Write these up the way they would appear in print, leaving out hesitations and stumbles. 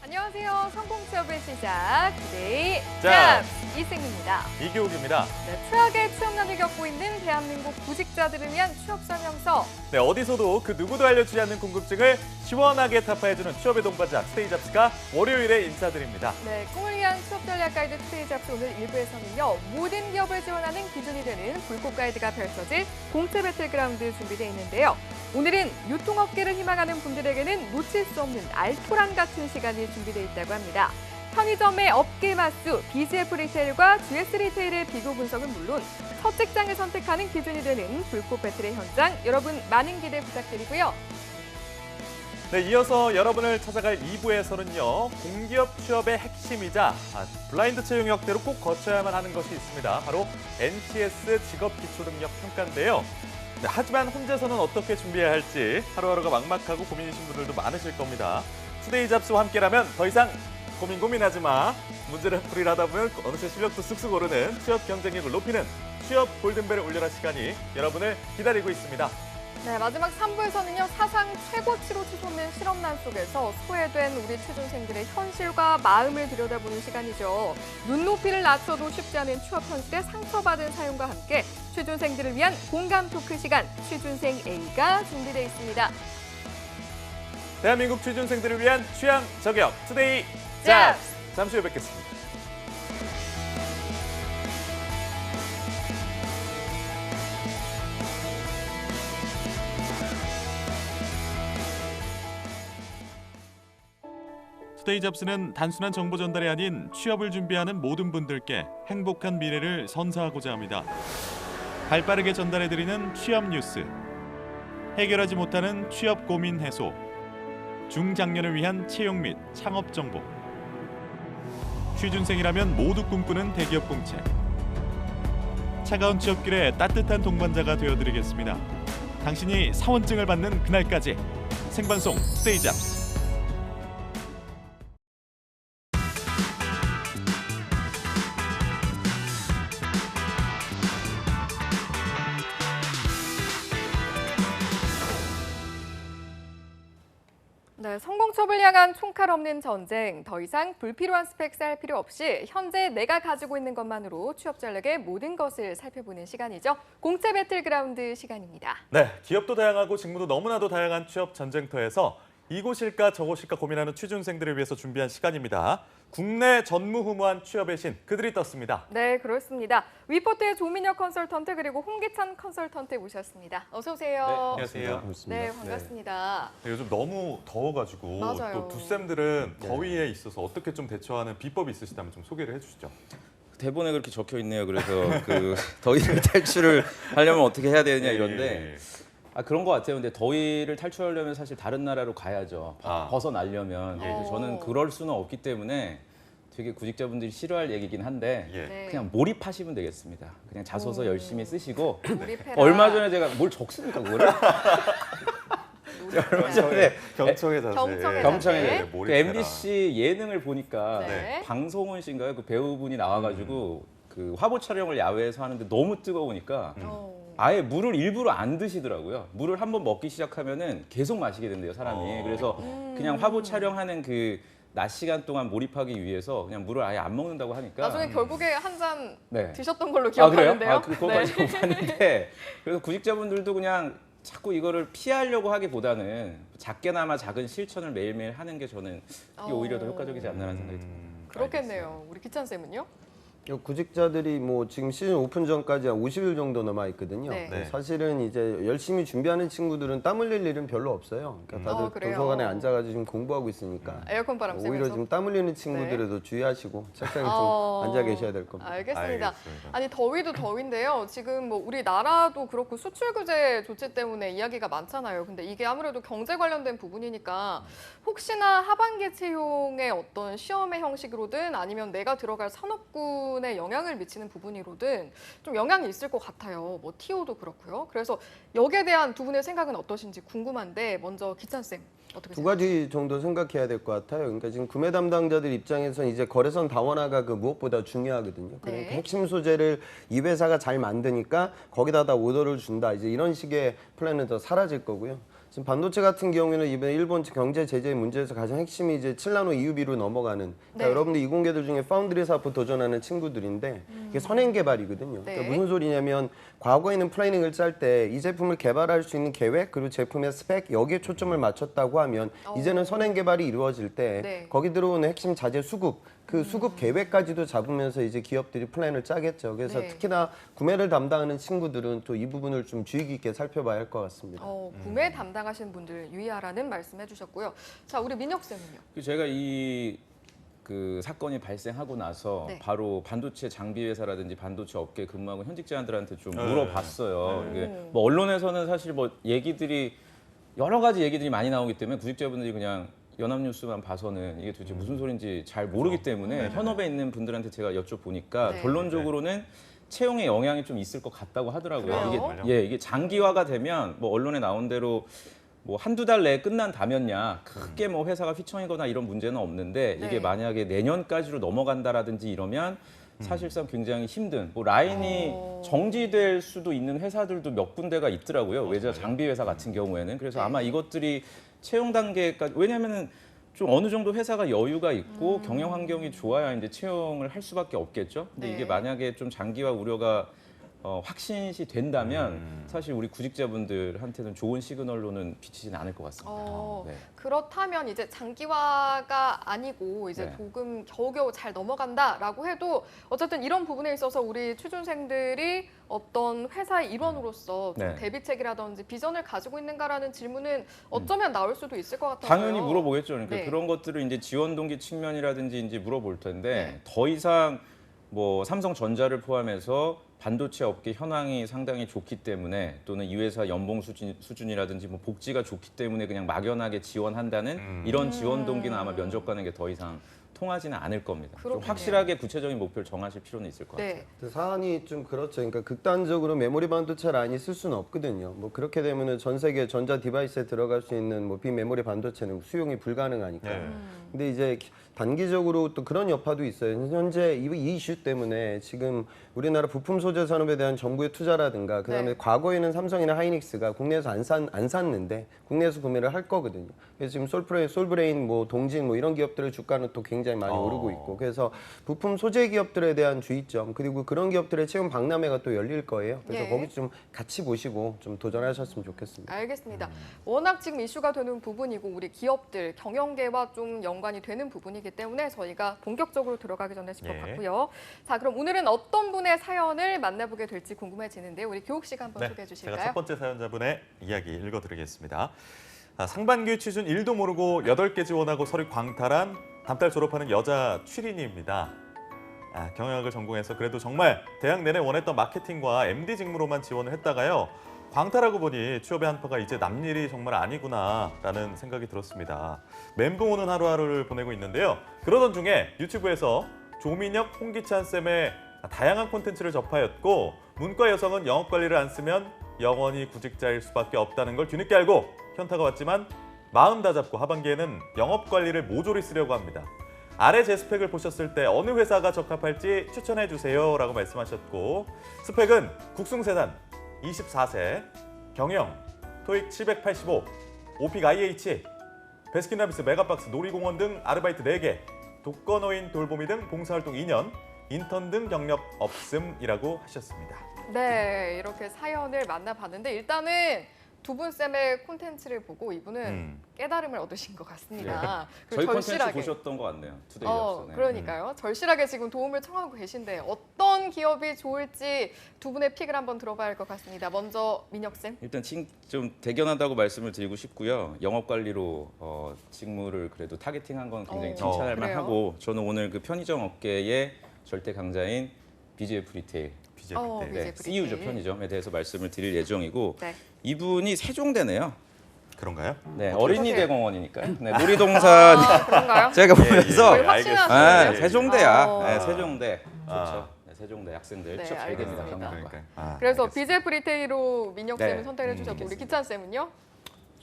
안녕하세요. 성공취업의 시작, 투데이 잡스! 이승입니다. 이교욱입니다. 네, 최악의 취업난을 겪고 있는 대한민국 구직자들을 위한 취업 설명서. 네, 어디서도 그 누구도 알려주지 않는 궁금증을 시원하게 타파해주는 취업의 동반자 투데이 잡스가 월요일에 인사드립니다. 네, 꿈을 위한 취업 전략 가이드 투데이 잡스 오늘 1부에서는요. 모든 기업을 지원하는 기준이 되는 불꽃 가이드가 펼쳐질 공채 배틀그라운드 준비되어 있는데요. 오늘은 유통업계를 희망하는 분들에게는 놓칠 수 없는 알토란 같은 시간이 준비되어 있다고 합니다. 편의점의 업계 마수, BGF 리테일과 GS 리테일의 비교 분석은 물론 첫 직장을 선택하는 기준이 되는 불꽃 배틀의 현장, 여러분 많은 기대 부탁드리고요. 네, 이어서 여러분을 찾아갈 2부에서는요. 공기업 취업의 핵심이자 블라인드 채용 형태로 꼭 거쳐야만 하는 것이 있습니다. 바로 NCS 직업기초능력평가인데요. 네, 하지만 혼자서는 어떻게 준비해야 할지 하루하루가 막막하고 고민이신 분들도 많으실 겁니다. 투데이 잡스와 함께라면 더 이상 고민하지 마. 문제를 풀이를 하다 보면 어느새 실력도 쑥쑥 오르는 취업 경쟁력을 높이는 취업 골든벨을 울려라 시간이 여러분을 기다리고 있습니다. 네, 마지막 3부에서는요. 사상 최고치로 치솟는 실업난 속에서 소외된 우리 취준생들의 현실과 마음을 들여다보는 시간이죠. 눈높이를 낮춰도 쉽지 않은 취업 현실에 상처받은 사연과 함께 취준생들을 위한 공감 토크 시간, 취준생 A가 준비되어 있습니다. 대한민국 취준생들을 위한 취향 저격 투데이 잡스! 잠시 후에 뵙겠습니다. 투데이 잡스는 단순한 정보 전달이 아닌 취업을 준비하는 모든 분들께 행복한 미래를 선사하고자 합니다. 발빠르게 전달해드리는 취업 뉴스, 해결하지 못하는 취업 고민 해소, 중장년을 위한 채용 및 창업 정보, 취준생이라면 모두 꿈꾸는 대기업 공채, 차가운 취업길에 따뜻한 동반자가 되어드리겠습니다. 당신이 사원증을 받는 그날까지 생방송 투데이 잡스. 네, 성공취업을 향한 총칼 없는 전쟁, 더 이상 불필요한 스펙 쌓을 필요 없이 현재 내가 가지고 있는 것만으로 취업 전략의 모든 것을 살펴보는 시간이죠. 공채 배틀그라운드 시간입니다. 네, 기업도 다양하고 직무도 너무나도 다양한 취업 전쟁터에서 이곳일까 저곳일까 고민하는 취준생들을 위해서 준비한 시간입니다. 국내 전무후무한 취업의 신, 그들이 떴습니다. 네, 그렇습니다. 위포트의 조민혁 컨설턴트 그리고 홍기찬 컨설턴트 모셨습니다. 어서 오세요. 네, 안녕하세요. 네, 반갑습니다. 네, 요즘 너무 더워가지고 맞아요. 또 두 쌤들은 더위에 있어서 어떻게 좀 대처하는 비법이 있으시다면 좀 소개를 해주시죠. 대본에 그렇게 적혀 있네요. 그래서 그 더위를 탈출을 하려면 어떻게 해야 되느냐 이런데 그런 것 같아요. 근데 더위를 탈출하려면 사실 다른 나라로 가야죠. 벗어나려면. 그래서 저는 그럴 수는 없기 때문에 되게 구직자분들이 싫어할 얘기긴 한데 네. 그냥 몰입하시면 되겠습니다. 그냥 자소서 열심히 쓰시고 몰입해라. 얼마 전에 제가 뭘 적습니까 그거를? 얼마 전에 경청의 자세. 경청의 경청에 네, 그 몰입해라. MBC 예능을 보니까 네. 방송훈 씨인가요? 그 배우분이 나와가지고 그 화보 촬영을 야외에서 하는데 너무 뜨거우니까 아예 물을 일부러 안 드시더라고요. 물을 한번 먹기 시작하면은 계속 마시게 된대요, 사람이. 그래서 그냥 화보 촬영하는 그 낮 시간 동안 몰입하기 위해서 그냥 물을 아예 안 먹는다고 하니까. 나중에 결국에 한 잔 네. 드셨던 걸로 그래요? 기억하는데요. 그거까지 못 봤는데. 그래서 구직자분들도 그냥 자꾸 이거를 피하려고 하기보다는 작게나마 작은 실천을 매일매일 하는 게 저는 그게 오히려 더 효과적이지 않나라는 생각이 듭니다. 그렇겠네요. 우리 기찬 쌤은요? 구직자들이 뭐 지금 시즌 오픈 전까지 한 50일 정도 남아 있거든요. 네. 네. 사실은 이제 열심히 준비하는 친구들은 땀 흘릴 일은 별로 없어요. 그러니까 다들 그래요? 도서관에 앉아가지고 지금 공부하고 있으니까 에어컨 바람 쐬면서. 오히려 지금 땀 흘리는 친구들에도 주의하시고 책상에 좀 앉아 계셔야 될 겁니다. 알겠습니다. 알겠습니다. 아니 더위도 더위인데요. 지금 뭐 우리나라도 그렇고 수출 규제 조치 때문에 이야기가 많잖아요. 근데 이게 아무래도 경제 관련된 부분이니까 혹시나 하반기 채용의 어떤 시험의 형식으로든 아니면 내가 들어갈 산업군에 영향을 미치는 부분이로든 좀 영향이 있을 것 같아요. 뭐 TO도 그렇고요. 그래서 여기에 대한 두 분의 생각은 어떠신지 궁금한데 먼저 기찬 쌤 어떻게 두 가지 정도 생각해야 될 것 같아요. 그러니까 지금 구매 담당자들 입장에서는 이제 거래선 다원화가 그 무엇보다 중요하거든요. 그러니까 네. 핵심 소재를 이 회사가 잘 만드니까 거기다 다 오더를 준다. 이제 이런 식의 플랜은 더 사라질 거고요. 지금 반도체 같은 경우에는 이번 일본 경제 제재 문제에서 가장 핵심이 이제 7나노 EUV로 넘어가는 그러니까 네. 여러분들 이공계들 중에 파운드리 사업 도전하는 친구들인데 이게 선행 개발이거든요. 네. 그러니까 무슨 소리냐면 과거에는 플래닝을 짤 때 이 제품을 개발할 수 있는 계획 그리고 제품의 스펙 여기에 초점을 맞췄다고 하면 이제는 선행 개발이 이루어질 때 네. 거기 들어오는 핵심 자재 수급 그 수급 계획까지도 잡으면서 이제 기업들이 플랜을 짜겠죠. 그래서 네. 특히나 구매를 담당하는 친구들은 또 이 부분을 좀 주의 깊게 살펴봐야 할 것 같습니다. 구매 담당하시는 분들 유의하라는 말씀해 주셨고요. 자, 우리 민혁 쌤은요? 제가 그 사건이 발생하고 나서 네. 바로 반도체 장비 회사라든지 반도체 업계에 근무하고 현직자들한테 좀 네. 물어봤어요. 이게 뭐 언론에서는 사실 뭐 얘기들이 여러 가지 얘기들이 많이 나오기 때문에 구직자분들이 그냥 연합뉴스만 봐서는 이게 도대체 무슨 소린지 잘 모르기 때문에 현업에 있는 분들한테 제가 여쭤보니까 네. 결론적으로는 채용에 영향이 좀 있을 것 같다고 하더라고요. 그래요? 이게 장기화가 되면 뭐 언론에 나온 대로 뭐 한두 달 내에 끝난다면야 크게 뭐 회사가 휘청이거나 이런 문제는 없는데 네. 이게 만약에 내년까지로 넘어간다라든지 이러면 사실상 굉장히 힘든 뭐 라인이 정지될 수도 있는 회사들도 몇 군데가 있더라고요. 외자 장비 회사 같은 경우에는. 그래서 네. 아마 이것들이 채용 단계까지 왜냐면은 좀 어느 정도 회사가 여유가 있고 경영 환경이 좋아야 이제 채용을 할 수밖에 없겠죠. 근데 네. 이게 만약에 좀 장기화 우려가 확신시 된다면 사실 우리 구직자분들한테는 좋은 시그널로는 비치진 않을 것 같습니다. 네. 그렇다면 이제 장기화가 아니고 이제 네. 조금 겨우겨우 잘 넘어간다라고 해도 어쨌든 이런 부분에 있어서 우리 취준생들이 어떤 회사의 일원으로서 좀 네. 대비책이라든지 비전을 가지고 있는가라는 질문은 어쩌면 나올 수도 있을 것 같아요. 당연히 물어보겠죠. 그러니까 네. 그런 것들을 이제 지원 동기 측면이라든지 이제 물어볼 텐데 네. 더 이상 뭐 삼성전자를 포함해서 반도체 업계 현황이 상당히 좋기 때문에 또는 이 회사 연봉 수준이라든지 뭐 복지가 좋기 때문에 그냥 막연하게 지원한다는 이런 지원 동기는 아마 면접 가는 게 더 이상 통하지는 않을 겁니다. 좀 그렇군요. 확실하게 구체적인 목표를 정하실 필요는 있을 것 같아요. 네. 그 사안이 좀 그렇죠. 그러니까 극단적으로 메모리 반도체 라인이 쓸 수는 없거든요. 뭐 그렇게 되면은 전 세계 전자 디바이스에 들어갈 수 있는 뭐 비메모리 반도체는 수용이 불가능하니까. 네. 근데 이제 단기적으로 또 그런 여파도 있어요. 현재 이 이슈 때문에 지금 우리나라 부품 소재 산업에 대한 정부의 투자라든가 그다음에 네. 과거에는 삼성이나 하이닉스가 국내에서 안 샀는데 국내에서 구매를 할 거거든요. 그래서 지금 솔브레인, 뭐 동진 뭐 이런 기업들의 주가는 또 굉장히 많이 오르고 있고 그래서 부품 소재 기업들에 대한 주의점 그리고 그런 기업들의 채용 박람회가 또 열릴 거예요. 그래서 예. 거기 좀 같이 보시고 좀 도전하셨으면 좋겠습니다. 알겠습니다. 워낙 지금 이슈가 되는 부분이고 우리 기업들, 경영계와 좀 연관이 되는 부분이기 때문에 저희가 본격적으로 들어가기 전에 짚어봤고요. 자, 그럼 오늘은 어떤 분의 사연을 만나보게 될지 궁금해지는데요. 우리 교욱 씨가 한번 소개해 제가 주실까요? 첫 번째 사연자분의 이야기 읽어드리겠습니다. 상반기 취준 1도 모르고 8개 지원하고 서류 광탈한 다음 달 졸업하는 여자 취린이입니다. 경영학을 전공해서 그래도 정말 대학 내내 원했던 마케팅과 MD 직무로만 지원을 했다가요. 광탈하고 보니 취업의 한파가 이제 남일이 정말 아니구나라는 생각이 들었습니다. 멘붕 오는 하루하루를 보내고 있는데요. 그러던 중에 유튜브에서 조민혁, 홍기찬 쌤의 다양한 콘텐츠를 접하였고 문과 여성은 영업관리를 안 쓰면 영원히 구직자일 수밖에 없다는 걸 뒤늦게 알고 현타가 왔지만 마음 다잡고 하반기에는 영업관리를 모조리 쓰려고 합니다. 아래 제 스펙을 보셨을 때 어느 회사가 적합할지 추천해 주세요 라고 말씀하셨고 스펙은 국승세단 24세, 경영, 토익 785, 오픽 IH, 베스킨라빈스 메가박스 놀이공원 등 아르바이트 4개, 독거노인 돌보미 등 봉사활동 2년, 인턴 등 경력 없음이라고 하셨습니다. 네, 이렇게 사연을 만나봤는데 일단은 두 분 쌤의 콘텐츠를 보고 이분은 깨달음을 얻으신 것 같습니다. 저희 그리고 콘텐츠 보셨던 것 같네요. 투데이 앞서네. 그러니까요. 절실하게 지금 도움을 청하고 계신데 어떤 기업이 좋을지 두 분의 픽을 한번 들어봐야 할 것 같습니다. 먼저 민혁 쌤. 일단 좀 대견하다고 말씀을 드리고 싶고요. 영업관리로 직무를 그래도 타겟팅한 건 굉장히 칭찬할 그래요? 만하고 저는 오늘 그 편의점 업계의 절대 강자인 BJF 리테일 BJF 리테일. CU죠 편의점에 대해서 말씀을 드릴 예정이고 네. 이분이 세종대네요. 그런가요? 네, 어떠세요? 어린이대공원이니까요. 네, 놀이동산 그런가요? 제가 보면서 거의 확신하시네요. 세종대야. 어. 네, 세종대 좋죠. 네, 세종대 학생들 네, 취업 잘 됩니다. 알겠습니다. 경영학과. 그래서 알겠습니다. BJF 리테일로 민혁 쌤을 네. 선택해 주셨고 우리 기찬 쌤은요?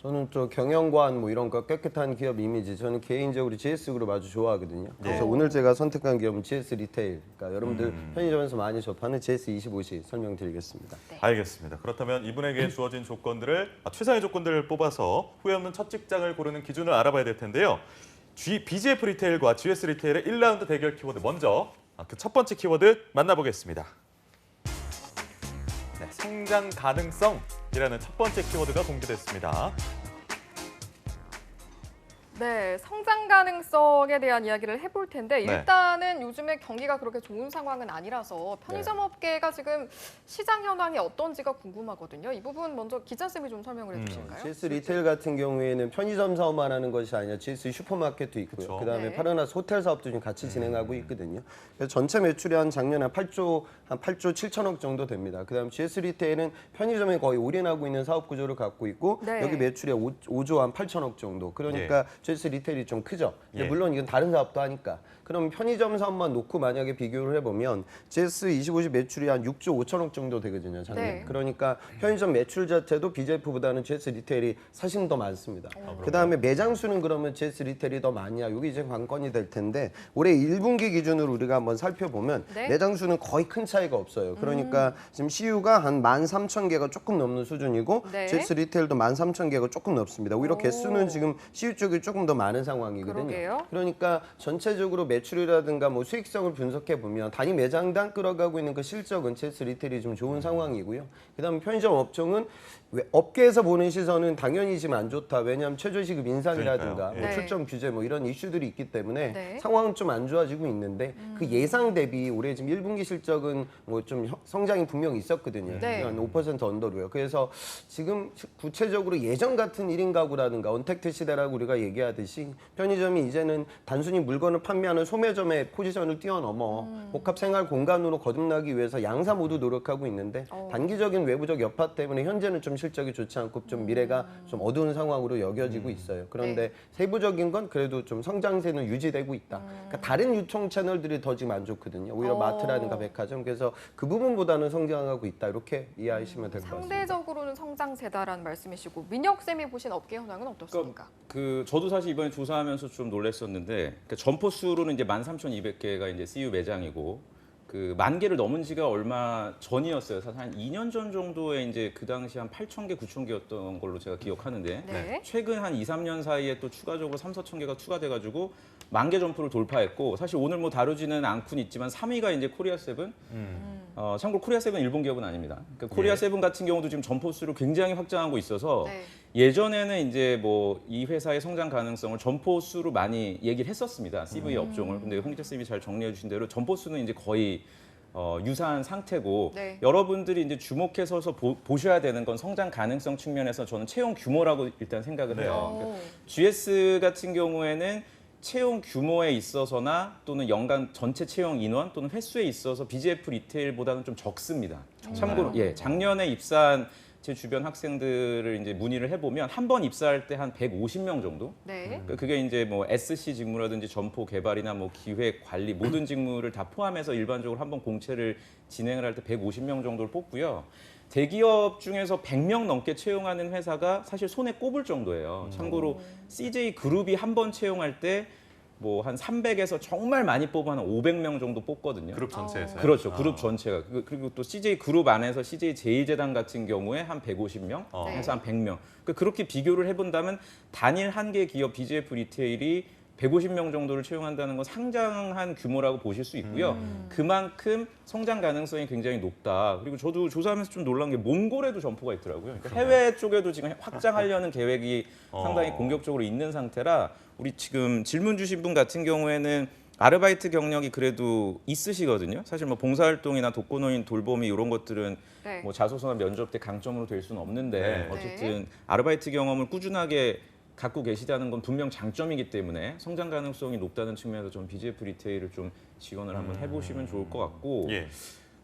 저는 또 경영관 뭐 이런 거 깨끗한 기업 이미지 저는 개인적으로 GS 그룹 아주 좋아하거든요. 그래서 오늘 제가 선택한 기업은 GS 리테일. 그러니까 여러분들 편의점에서 많이 접하는 GS 25시 설명드리겠습니다. 알겠습니다. 그렇다면 이분에게 주어진 조건들을 최상의 조건들을 뽑아서 후회 없는 첫 직장을 고르는 기준을 알아봐야 될 텐데요. BGF 리테일과 GS 리테일의 1라운드 대결 키워드 먼저 그 첫 번째 키워드 만나보겠습니다. 네, 성장 가능성이라는 첫 번째 키워드가 공개됐습니다. 네, 성장 가능성에 대한 이야기를 해볼 텐데 네. 일단은 요즘에 경기가 그렇게 좋은 상황은 아니라서 편의점 업계가 지금 시장 현황이 어떤지가 궁금하거든요. 이 부분 먼저 기자쌤이 좀 설명을 해주실까요? GS 리테일 같은 경우에는 편의점 사업만 하는 것이 아니라 GS 슈퍼마켓도 있고요. 그쵸. 그다음에 네. 파라나스 호텔 사업도 지금 같이 진행하고 있거든요. 그래서 전체 매출이 한 작년에 한 8조 7천억 정도 됩니다. 그다음 GS 리테일은 편의점에 거의 올인하고 있는 사업 구조를 갖고 있고 네. 여기 매출이 5조 한 8천억 정도. 그러니까 GS 리테일이 좀 크죠. 근데 예. 물론 이건 다른 사업도 하니까. 그럼 편의점 사업만 놓고 만약에 비교를 해보면 GS 25시 매출이 한 6조 5천억 정도 되거든요. 작년. 네. 그러니까 편의점 매출 자체도 BJF보다는 GS 리테일이 사실 더 많습니다. 그다음에 매장 수는 그러면 GS 리테일이 더 많냐? 이게 이제 관건이 될 텐데 올해 1분기 기준으로 우리가 한번 살펴보면 네. 매장 수는 거의 큰 차이가 없어요. 그러니까 지금 CU가 한 13,000개가 조금 넘는 수준이고 네. GS 리테일도 13,000개가 조금 넘습니다. 오히려 오. 개수는 지금 CU 쪽이 조금 더 많은 상황이거든요. 그러게요. 그러니까 전체적으로 매출이라든가 뭐 수익성을 분석해 보면 단위 매장당 끌어가고 있는 그 실적은 GS 리테일이 좀 좋은 상황이고요. 그다음에 편의점 업종은 업계에서 보는 시선은 당연히 지금 안 좋다. 왜냐하면 최저시급 인상이라든가 그러니까요. 뭐 네. 출점 규제 뭐 이런 이슈들이 있기 때문에 네. 상황은 좀 안 좋아지고 있는데 그 예상 대비 올해 지금 1분기 실적은 뭐 좀 성장이 분명히 있었거든요. 네. 한 5% 언더로요. 그래서 지금 구체적으로 예전 같은 1인 가구라든가 언택트 시대라고 우리가 얘기하듯이 편의점이 이제는 단순히 물건을 판매하는 소매점의 포지션을 뛰어넘어 복합 생활 공간으로 거듭나기 위해서 양사 모두 노력하고 있는데 단기적인 외부적 여파 때문에 현재는 좀 실적이 좋지 않고 좀 미래가 좀 어두운 상황으로 여겨지고 있어요. 그런데 네. 세부적인 건 그래도 좀 성장세는 유지되고 있다. 그러니까 다른 유통 채널들이 더 지금 안 좋거든요. 오히려 마트라든가 백화점. 그래서 그 부분보다는 성장하고 있다. 이렇게 이해하시면 될 것 같습니다. 상대적으로는 성장세다라는 말씀이시고 민혁쌤이 보신 업계 현황은 어떻습니까? 저도 사실 이번에 조사하면서 좀 놀랐었는데 그러니까 점포 수로는 이제 13,200개가 이제 CU 매장이고 그 10,000개를 넘은 지가 얼마 전이었어요. 사실 한 2년 전 정도에 이제 그 당시 한 8,000개, 9,000개였던 걸로 제가 기억하는데 네. 최근 한 2, 3년 사이에 또 추가적으로 3, 4,000개가 추가돼가지고 10,000개 점포를 돌파했고 사실 오늘 뭐 다루지는 않고는 있지만 3위가 이제 코리아 세븐. 참고로 코리아 세븐 일본 기업은 아닙니다. 그러니까 코리아 세븐 같은 경우도 지금 점포 수를 굉장히 확장하고 있어서 네. 예전에는 이제 뭐 이 회사의 성장 가능성을 점포 수로 많이 얘기를 했었습니다. CV 업종을. 근데 홍기태 쌤이 잘 정리해 주신 대로 점포 수는 이제 거의 유사한 상태고 네. 여러분들이 이제 주목해서 보셔야 되는 건 성장 가능성 측면에서 저는 채용 규모라고 일단 생각을 해요. 그러니까 GS 같은 경우에는 채용 규모에 있어서나 또는 연간 전체 채용 인원 또는 횟수에 있어서 BGF 리테일보다는 좀 적습니다. 참고로 작년에 입사한 제 주변 학생들을 이제 문의를 해보면 한 번 입사할 때 한 150명 정도. 네. 그러니까 그게 이제 뭐 SC 직무라든지 점포 개발이나 뭐 기획 관리 모든 직무를 다 포함해서 일반적으로 한 번 공채를 진행을 할 때 150명 정도를 뽑고요. 대기업 중에서 100명 넘게 채용하는 회사가 사실 손에 꼽을 정도예요. 참고로 CJ 그룹이 한 번 채용할 때 뭐 한 300에서 정말 많이 뽑으면 한 500명 정도 뽑거든요. 그룹 전체에서요? 그렇죠. 그룹 전체가. 그리고 또 CJ 그룹 안에서 CJ 제1재단 같은 경우에 한 150명, 해서 한 100명. 그렇게 비교를 해본다면 단일 한 개 기업 BGF 리테일이 150명 정도를 채용한다는 건 상당한 규모라고 보실 수 있고요. 그만큼 성장 가능성이 굉장히 높다. 그리고 저도 조사하면서 좀 놀란 게 몽골에도 점포가 있더라고요. 그러니까 해외 쪽에도 지금 확장하려는 계획이 상당히 공격적으로 있는 상태라 우리 지금 질문 주신 분 같은 경우에는 아르바이트 경력이 그래도 있으시거든요. 사실 뭐 봉사활동이나 독거노인 돌보미 이런 것들은 네. 뭐 자소서나 면접 때 강점으로 될 수는 없는데 네. 어쨌든 아르바이트 경험을 꾸준하게 갖고 계시다는 건 분명 장점이기 때문에 성장 가능성이 높다는 측면에서 좀 BGF 리테일을 좀 지원을 한번 해보시면 좋을 것 같고 예.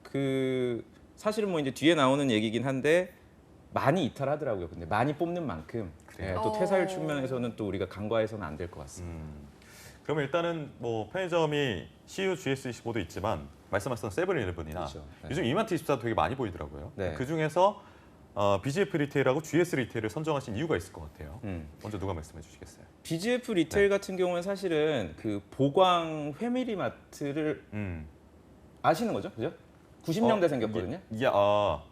그 사실은 뭐 이제 뒤에 나오는 얘기긴 한데 많이 이탈하더라고요. 근데 많이 뽑는 만큼 또 퇴사율 측면에서는 또 우리가 간과해서는 안 될 것 같습니다. 그러면 일단은 뭐 편의점이 CU, GS25도 있지만 말씀하셨던 세븐일레븐이나 그렇죠. 네. 요즘 이마트24도 되게 많이 보이더라고요. 네. 그 중에서 BGF 리테일하고 GS 리테일을 선정하신 이유가 있을 것 같아요. 먼저 누가 말씀해 주시겠어요? BGF 리테일 같은 경우는 사실은 그 보광 패밀리마트를 아시는 거죠? 그죠? 90년대 생겼거든요.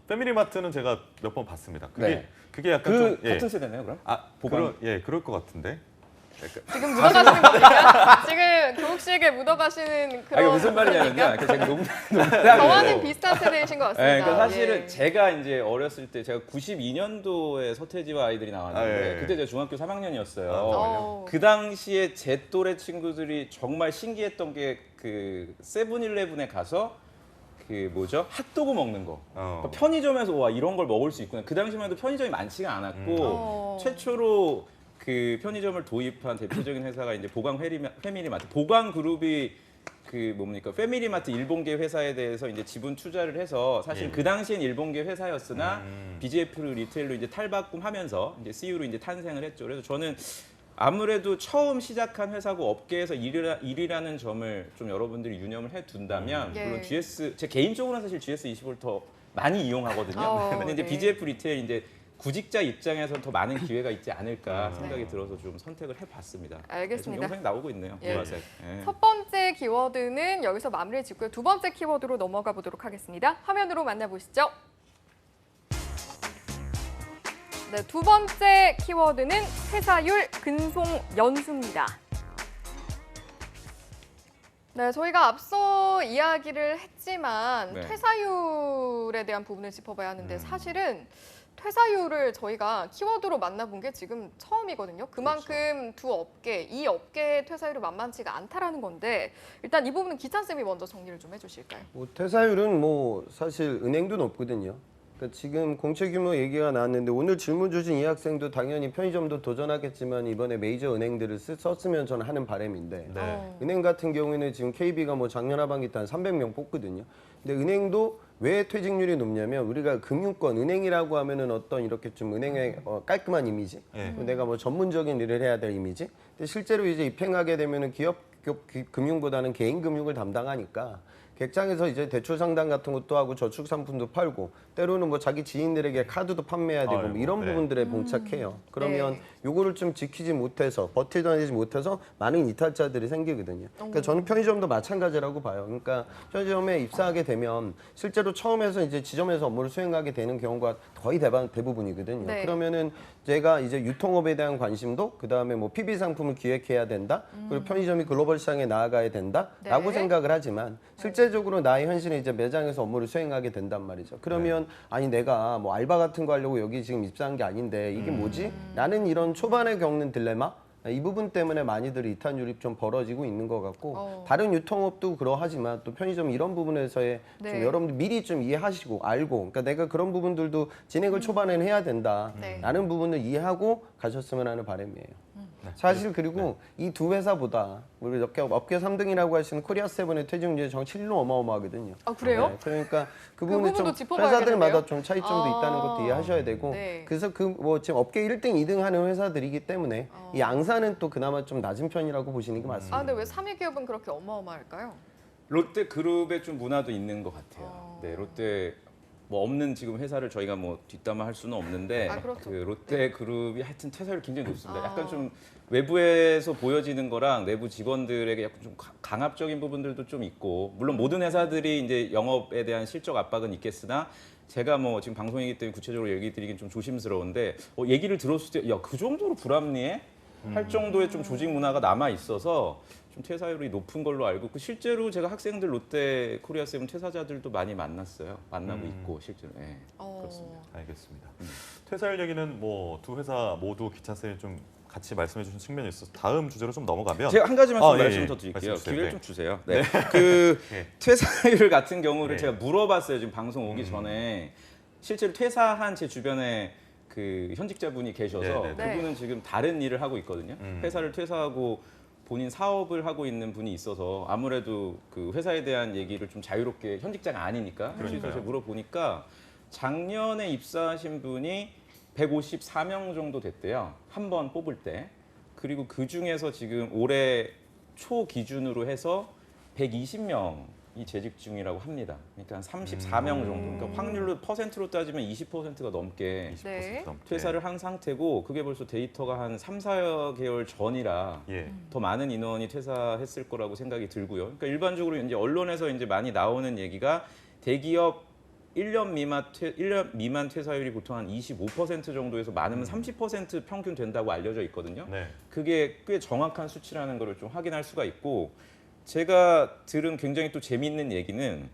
패밀리마트는 제가 몇 번 봤습니다. 네. 그게 약간 그 좀 같은 세대네요, 그럼? 보광. 그럴 것 같은데. 지금 묻어가시는 겁니까? 지금 교육 씨에게 묻어가시는 그런. 이게 무슨 말이냐면요. 제가 저와는 비슷한 세대이신 것 같습니다. 네, 그러니까 사실은 예. 제가 이제 어렸을 때 제가 92년도에 서태지와 아이들이 나왔는데 예. 그때 제가 중학교 3학년이었어요. 어. 그 당시에 제 또래 친구들이 정말 신기했던 게 그 세븐일레븐에 가서 그 뭐죠? 핫도그 먹는 거. 그러니까 편의점에서 와 이런 걸 먹을 수 있구나. 그 당시만 해도 편의점이 많지가 않았고 최초로 그 편의점을 도입한 대표적인 회사가 이제 보광 패밀리마트. 보광 그룹이 그 뭡니까? 패밀리마트 일본계 회사에 대해서 이제 지분 투자를 해서 사실 그 당시엔 일본계 회사였으나 BGF 리테일로 이제 탈바꿈하면서 이제 CU로 이제 탄생을 했죠. 그래서 저는 아무래도 처음 시작한 회사고 업계에서 일이라는 점을 좀 여러분들이 유념을 해둔다면 예. 물론 GS 제 개인적으로는 사실 GS24를 더 많이 이용하거든요. 근데 이제 네. BGF 리테일 이제 구직자 입장에서 더 많은 기회가 있지 않을까 생각이 들어서 좀 선택을 해봤습니다. 알겠습니다. 영상이 나오고 있네요. 예. 보라색. 예. 첫 번째 키워드는 여기서 마무리 짓고요. 두 번째 키워드로 넘어가 보도록 하겠습니다. 화면으로 만나보시죠. 네, 두 번째 키워드는 퇴사율 근송 연수입니다. 네, 저희가 앞서 이야기를 했지만 네. 퇴사율에 대한 부분을 짚어봐야 하는데 사실은 퇴사율을 저희가 키워드로 만나본 게 지금 처음이거든요. 그만큼 두 업계, 이 업계의 퇴사율이 만만치가 않다라는 건데 일단 이 부분은 기찬 쌤이 먼저 정리를 좀 해주실까요? 뭐 퇴사율은 뭐 사실 은행도 높거든요. 그러니까 지금 공채 규모 얘기가 나왔는데 오늘 질문 주신 이 학생도 당연히 편의점도 도전하겠지만 이번에 메이저 은행들을 썼으면 저는 하는 바람인데 네. 은행 같은 경우에는 지금 KB가 뭐 작년 하반기 때 한 300명 뽑거든요. 근데 은행도 왜 퇴직률이 높냐면 우리가 금융권 은행이라고 하면은 어떤 이렇게 좀 은행의 깔끔한 이미지, 내가 뭐 전문적인 일을 해야 될 이미지. 근데 실제로 이제 입행하게 되면은 기업 금융보다는 개인 금융을 담당하니까 객장에서 이제 대출 상담 같은 것도 하고 저축 상품도 팔고 때로는 뭐 자기 지인들에게 카드도 판매해야 되고 뭐 이런 부분들에 봉착해요. 그러면 요거를 좀 지키지 못해서 버티지 못해서 많은 이탈자들이 생기거든요. 그러니까 저는 편의점도 마찬가지라고 봐요. 그러니까 편의점에 입사하게 되면 실제로 처음에서 이제 지점에서 업무를 수행하게 되는 경우가 거의 대부분이거든요. 네. 그러면은 제가 이제 유통업에 대한 관심도 그다음에 뭐 PB 상품을 기획해야 된다. 그리고 편의점이 글로벌 시장에 나아가야 된다라고 네. 생각을 하지만 실제적으로 나의 현실은 이제 매장에서 업무를 수행하게 된단 말이죠. 그러면 아니 내가 뭐 알바 같은 거 하려고 여기 지금 입사한 게 아닌데 이게 뭐지? 라는 이런 초반에 겪는 딜레마 이 부분 때문에 많이들 이탈률이 좀 벌어지고 있는 것 같고 다른 유통업도 그러하지만 또 편의점 이런 부분에서의 네. 좀 여러분들 미리 좀 이해하시고 알고 그러니까 내가 그런 부분들도 진행을 초반에는 해야 된다라는 부분을 이해하고 가셨으면 하는 바람이에요. 사실 그리고 이 두 회사보다 우리 업계 3등이라고 하시는 코리아 세븐의 퇴직률이 정실로 어마어마하거든요. 아, 그래요? 네, 그러니까 그 그 부분은 부분도 좀 짚어봐야겠는데요? 회사들마다 좀 차이점도 있다는 것도 이해하셔야 되고 네. 그래서 그 뭐 지금 업계 1등, 2등 하는 회사들이기 때문에 이 양사는 또 그나마 좀 낮은 편이라고 보시는 게 맞습니다. 아, 근데 왜 3위 기업은 그렇게 어마어마할까요? 롯데 그룹의 좀 문화도 있는 것 같아요. 네, 롯데 뭐 없는 지금 회사를 저희가 뭐 뒷담화할 수는 없는데 그렇죠. 그 롯데 그룹이 하여튼 퇴사율이 굉장히 높습니다. 약간 좀 외부에서 보여지는 거랑 내부 직원들에게 약간 좀 강압적인 부분들도 좀 있고 물론 모든 회사들이 이제 영업에 대한 실적 압박은 있겠으나 제가 뭐 지금 방송이기 때문에 구체적으로 얘기 드리긴 좀 조심스러운데 얘기를 들었을 때 야, 그 정도로 불합리해? 할 정도의 좀 조직 문화가 남아 있어서 좀 퇴사율이 높은 걸로 알고 있고 실제로 제가 학생들 롯데 코리아 세븐 퇴사자들도 많이 만났어요. 만나고 있고 실제로. 네, 그렇습니다. 알겠습니다. 퇴사율 얘기는 뭐 두 회사 모두 기찬 쌤이 좀 같이 말씀해 주신 측면이 있어서 다음 주제로 좀 넘어가면 제가 한 가지만 좀 예, 말씀 예. 더 드릴게요. 말씀 주세요. 기회를 네. 좀 주세요. 네. 그 예. 퇴사율 같은 경우를 네. 제가 물어봤어요. 지금 방송 오기 전에 실제로 퇴사한 제 주변에 그 현직자분이 계셔서 네, 네, 네. 그분은 지금 다른 일을 하고 있거든요. 회사를 퇴사하고 본인 사업을 하고 있는 분이 있어서 아무래도 그 회사에 대한 얘기를 좀 자유롭게 현직자가 아니니까 그래서 제가 물어보니까 작년에 입사하신 분이 154명 정도 됐대요. 한 번 뽑을 때. 그리고 그 중에서 지금 올해 초 기준으로 해서 120명이 재직 중이라고 합니다. 그러니까 한 34명 정도. 그러니까 확률로 퍼센트로 따지면 20%가 넘게 20% 네. 넘게. 퇴사를 한 상태고 그게 벌써 데이터가 한 3, 4개월 전이라 예. 더 많은 인원이 퇴사했을 거라고 생각이 들고요. 그러니까 일반적으로 이제 언론에서 이제 많이 나오는 얘기가 대기업 1년 미만 퇴사율이 보통 한 25% 정도에서 많으면 30% 평균 된다고 알려져 있거든요. 네. 그게 꽤 정확한 수치라는 걸 좀 확인할 수가 있고 제가 들은 굉장히 또 재미있는 얘기는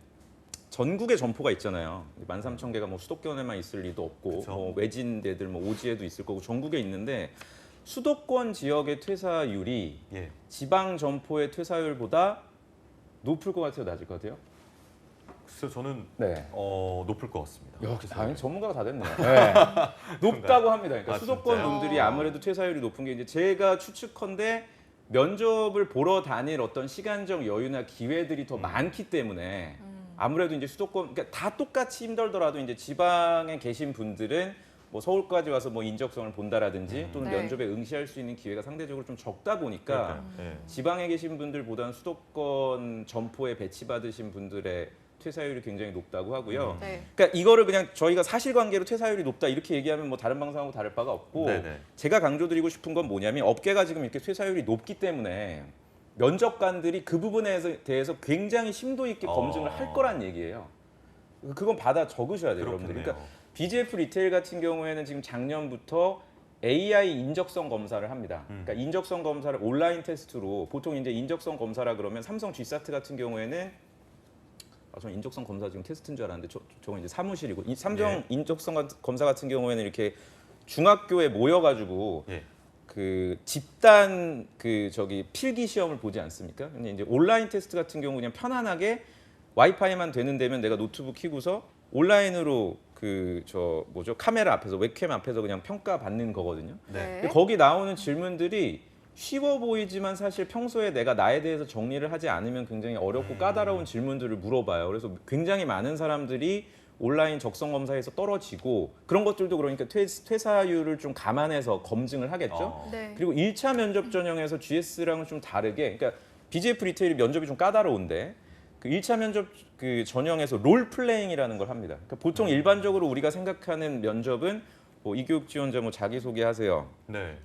전국에 점포가 있잖아요. 13,000개가 뭐 수도권에만 있을 리도 없고 그쵸. 뭐 외진 데들 뭐 오지에도 있을 거고 전국에 있는데 수도권 지역의 퇴사율이 예. 지방 점포의 퇴사율보다 높을 것 같아요, 낮을 것 같아요? 글쎄요, 저는 네. 높을 것 같습니다. 역시 당연히 전문가가 다 됐네요. 네. 높다고 합니다. 그러니까 아, 수도권 진짜요? 분들이 아무래도 퇴사율이 높은 게 이제 제가 추측컨대 면접을 보러 다닐 어떤 시간적 여유나 기회들이 더 많기 때문에 아무래도 이제 수도권 그러니까 다 똑같이 힘들더라도 이제 지방에 계신 분들은 뭐 서울까지 와서 뭐 인적성을 본다라든지 또는 네. 면접에 응시할 수 있는 기회가 상대적으로 좀 적다 보니까 그러니까요. 예. 지방에 계신 분들보다는 수도권 점포에 배치받으신 분들의 퇴사율이 굉장히 높다고 하고요. 네. 그러니까 이거를 그냥 저희가 사실관계로 퇴사율이 높다 이렇게 얘기하면 뭐 다른 방송하고 다를 바가 없고 네네. 제가 강조드리고 싶은 건 뭐냐면 업계가 지금 이렇게 퇴사율이 높기 때문에 면접관들이 그 부분에 대해서 굉장히 심도 있게 검증을 할 거란 얘기예요. 그건 받아 적으셔야 돼요, 여러분들. 그렇겠네요. 그러니까 BGF 리테일 같은 경우에는 지금 작년부터 AI 인적성 검사를 합니다. 그러니까 인적성 검사를 온라인 테스트로 보통 이제 인적성 검사라 그러면 삼성 G사트 같은 경우에는 저는 인적성 검사 지금 테스트인 줄 알았는데 저건 이제 사무실이고 이 삼성 예. 인적성 검사 같은 경우에는 이렇게 중학교에 모여가지고 예. 그 집단 그 저기 필기 시험을 보지 않습니까? 근데 이제 온라인 테스트 같은 경우 그냥 편안하게 와이파이만 되는 데면 내가 노트북 켜고서 온라인으로 그 저 뭐죠 카메라 앞에서 웹캠 앞에서 그냥 평가 받는 거거든요. 네. 근데 거기 나오는 질문들이 쉬워 보이지만 사실 평소에 내가 나에 대해서 정리를 하지 않으면 굉장히 어렵고 까다로운 질문들을 물어봐요. 그래서 굉장히 많은 사람들이 온라인 적성 검사에서 떨어지고 그런 것들도 그러니까 퇴사율을 좀 감안해서 검증을 하겠죠. 네. 그리고 1차 면접 전형에서 GS랑은 좀 다르게 그러니까 BGF 리테일이 면접이 좀 까다로운데 그 1차 면접 그 전형에서 롤 플레잉이라는 걸 합니다. 그러니까 보통 일반적으로 우리가 생각하는 면접은 뭐 이교육 지원자 뭐 자기 소개하세요. 네.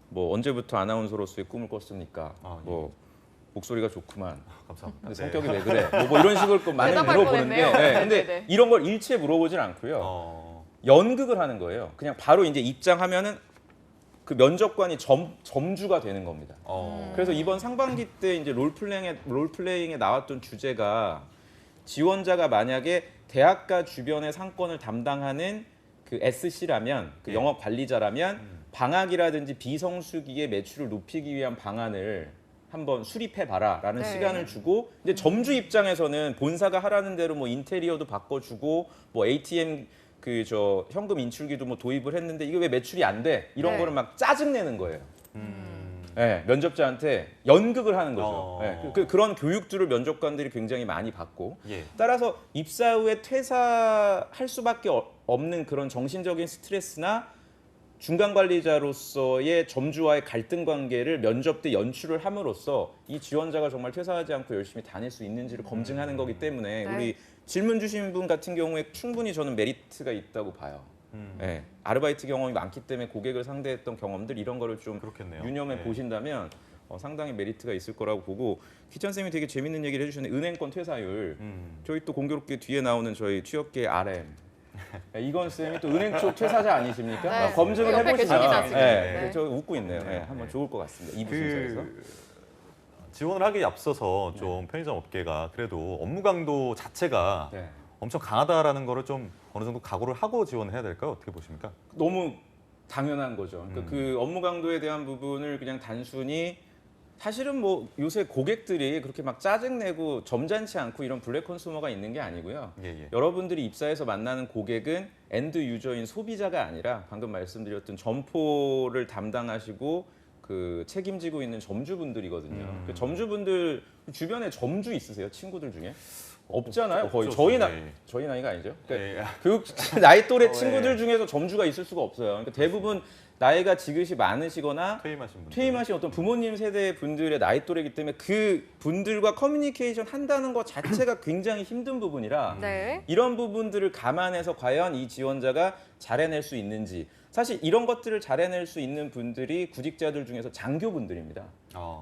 뭐 언제부터 아나운서로서의 꿈을 꿨습니까? 아, 예. 뭐 목소리가 좋구만. 감사합니다. 근데 네. 성격이 왜 그래? 뭐 이런 식으로 또 많이 대답할 물어보는데, 뻔했네요. 네, 네, 근데 네. 이런 걸 일체 물어보진 않고요. 연극을 하는 거예요. 그냥 바로 이제 입장하면은 그 면접관이 점주가 되는 겁니다. 그래서 이번 상반기 때 이제 롤플레잉에 나왔던 주제가 지원자가 만약에 대학가 주변의 상권을 담당하는 그 SC라면 그 예. 영업 관리자라면 방학이라든지 비성수기에 매출을 높이기 위한 방안을 한번 수립해 봐라라는 네. 시간을 주고 이제 점주 입장에서는 본사가 하라는 대로 뭐 인테리어도 바꿔주고 뭐 ATM 그 저 현금 인출기도 뭐 도입을 했는데 이게 왜 매출이 안 돼? 이런 네. 거를 막 짜증 내는 거예요. 네, 면접자한테 연극을 하는 거죠. 네, 그런 교육들을 면접관들이 굉장히 많이 받고 예. 따라서 입사 후에 퇴사할 수밖에 없는 그런 정신적인 스트레스나 중간 관리자로서의 점주와의 갈등 관계를 면접 때 연출을 함으로써 이 지원자가 정말 퇴사하지 않고 열심히 다닐 수 있는지를 검증하는 거기 때문에 네. 우리 질문 주신 분 같은 경우에 충분히 저는 메리트가 있다고 봐요. 네, 아르바이트 경험이 많기 때문에 고객을 상대했던 경험들 이런 거를 좀 그렇겠네요. 유념해 네. 보신다면 상당히 메리트가 있을 거라고 보고 기찬 쌤이 되게 재밌는 얘기를 해주셨는데 은행권 퇴사율 저희 또 공교롭게 뒤에 나오는 저희 취업계 RM 이건 쌤이 또 은행 쪽 퇴사자 아니십니까? 네. 검증을 옆에 해보시면 계십니다, 지금. 네. 저 웃고 있네요. 네, 한번 좋을 것 같습니다. 이부 순서에서. 지원을 하기에 앞서서 좀 편의점 업계가 그래도 업무 강도 자체가 네. 엄청 강하다라는 거를 좀 어느 정도 각오를 하고 지원해야 될까요? 어떻게 보십니까? 너무 당연한 거죠. 그러니까 그 업무 강도에 대한 부분을 그냥 단순히 사실은 뭐 요새 고객들이 그렇게 막 짜증내고 점잖지 않고 이런 블랙 컨슈머가 있는 게 아니고요. 예. 여러분들이 입사해서 만나는 고객은 엔드 유저인 소비자가 아니라 방금 말씀드렸던 점포를 담당하시고 그 책임지고 있는 점주분들이거든요. 그 점주분들 주변에 점주 있으세요? 친구들 중에? 없잖아요. 거의 없죠, 저희 네. 저희 나이가 아니죠. 그러니까 네. 교육 나이 또래 네. 친구들 중에서 점주가 있을 수가 없어요. 그러니까 대부분 나이가 지긋이 많으시거나 퇴임하신 분들. 퇴임하신 어떤 부모님 세대 분들의 나이 또래이기 때문에 그 분들과 커뮤니케이션 한다는 것 자체가 굉장히 힘든 부분이라 네. 이런 부분들을 감안해서 과연 이 지원자가 잘 해낼 수 있는지 사실 이런 것들을 잘 해낼 수 있는 분들이 구직자들 중에서 장교분들입니다.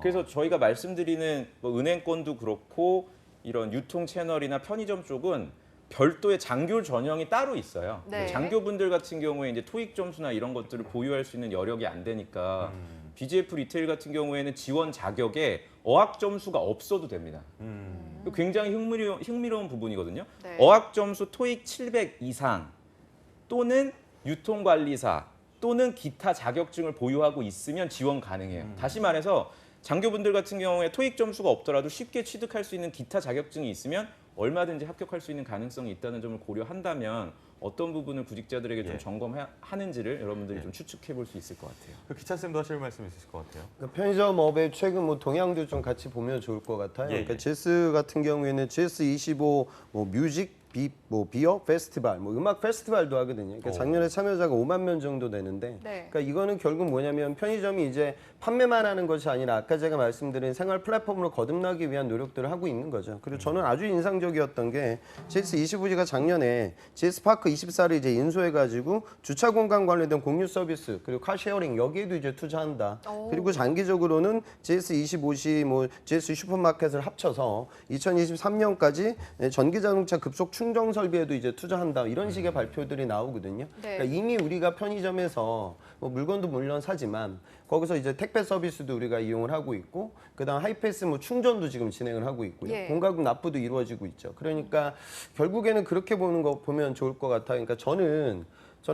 그래서 저희가 말씀드리는 뭐 은행권도 그렇고 이런 유통 채널이나 편의점 쪽은 별도의 장교 전형이 따로 있어요. 네. 장교분들 같은 경우에 이제 토익 점수나 이런 것들을 보유할 수 있는 여력이 안 되니까 BGF 리테일 같은 경우에는 지원 자격에 어학 점수가 없어도 됩니다. 굉장히 흥미로운 부분이거든요. 네. 어학 점수 토익 700 이상 또는 유통관리사 또는 기타 자격증을 보유하고 있으면 지원 가능해요. 다시 말해서 장교분들 같은 경우에 토익 점수가 없더라도 쉽게 취득할 수 있는 기타 자격증이 있으면 얼마든지 합격할 수 있는 가능성이 있다는 점을 고려한다면 어떤 부분을 구직자들에게 좀 예. 점검하는지를 여러분들이 좀 추측해 볼 수 있을 것 같아요. 그 기찬 쌤도 하실 말씀 있으실 것 같아요. 그러니까 편의점업의 최근 뭐 동향도 좀 같이 보면 좋을 것 같아요. 예, 그러니까 예. GS 같은 경우에는 GS25 뭐 뮤직 비어 페스티벌, 뭐 음악 페스티벌도 하거든요. 그러니까 작년에 참여자가 5만 명 정도 되는데, 네. 그러니까 이거는 결국 뭐냐면 편의점이 이제 판매만 하는 것이 아니라 아까 제가 말씀드린 생활 플랫폼으로 거듭나기 위한 노력들을 하고 있는 거죠. 그리고 저는 아주 인상적이었던 게 GS25G가 작년에 GS파크 24를 이제 인수해가지고 주차 공간 관련된 공유 서비스 그리고 카쉐어링 여기에도 이제 투자한다. 오. 그리고 장기적으로는 GS25G, 뭐 GS 슈퍼마켓을 합쳐서 2023년까지 전기 자동차 급속 충전 설비에도 이제 투자한다 이런 식의 발표들이 나오거든요. 네. 그러니까 이미 우리가 편의점에서 뭐 물건도 물론 사지만 거기서 이제 택배 서비스도 우리가 이용을 하고 있고 그다음 하이패스 뭐 충전도 지금 진행을 하고 있고요. 예. 공과금 납부도 이루어지고 있죠. 그러니까 결국에는 그렇게 보는 거 보면 좋을 것 같아요. 그러니까 저는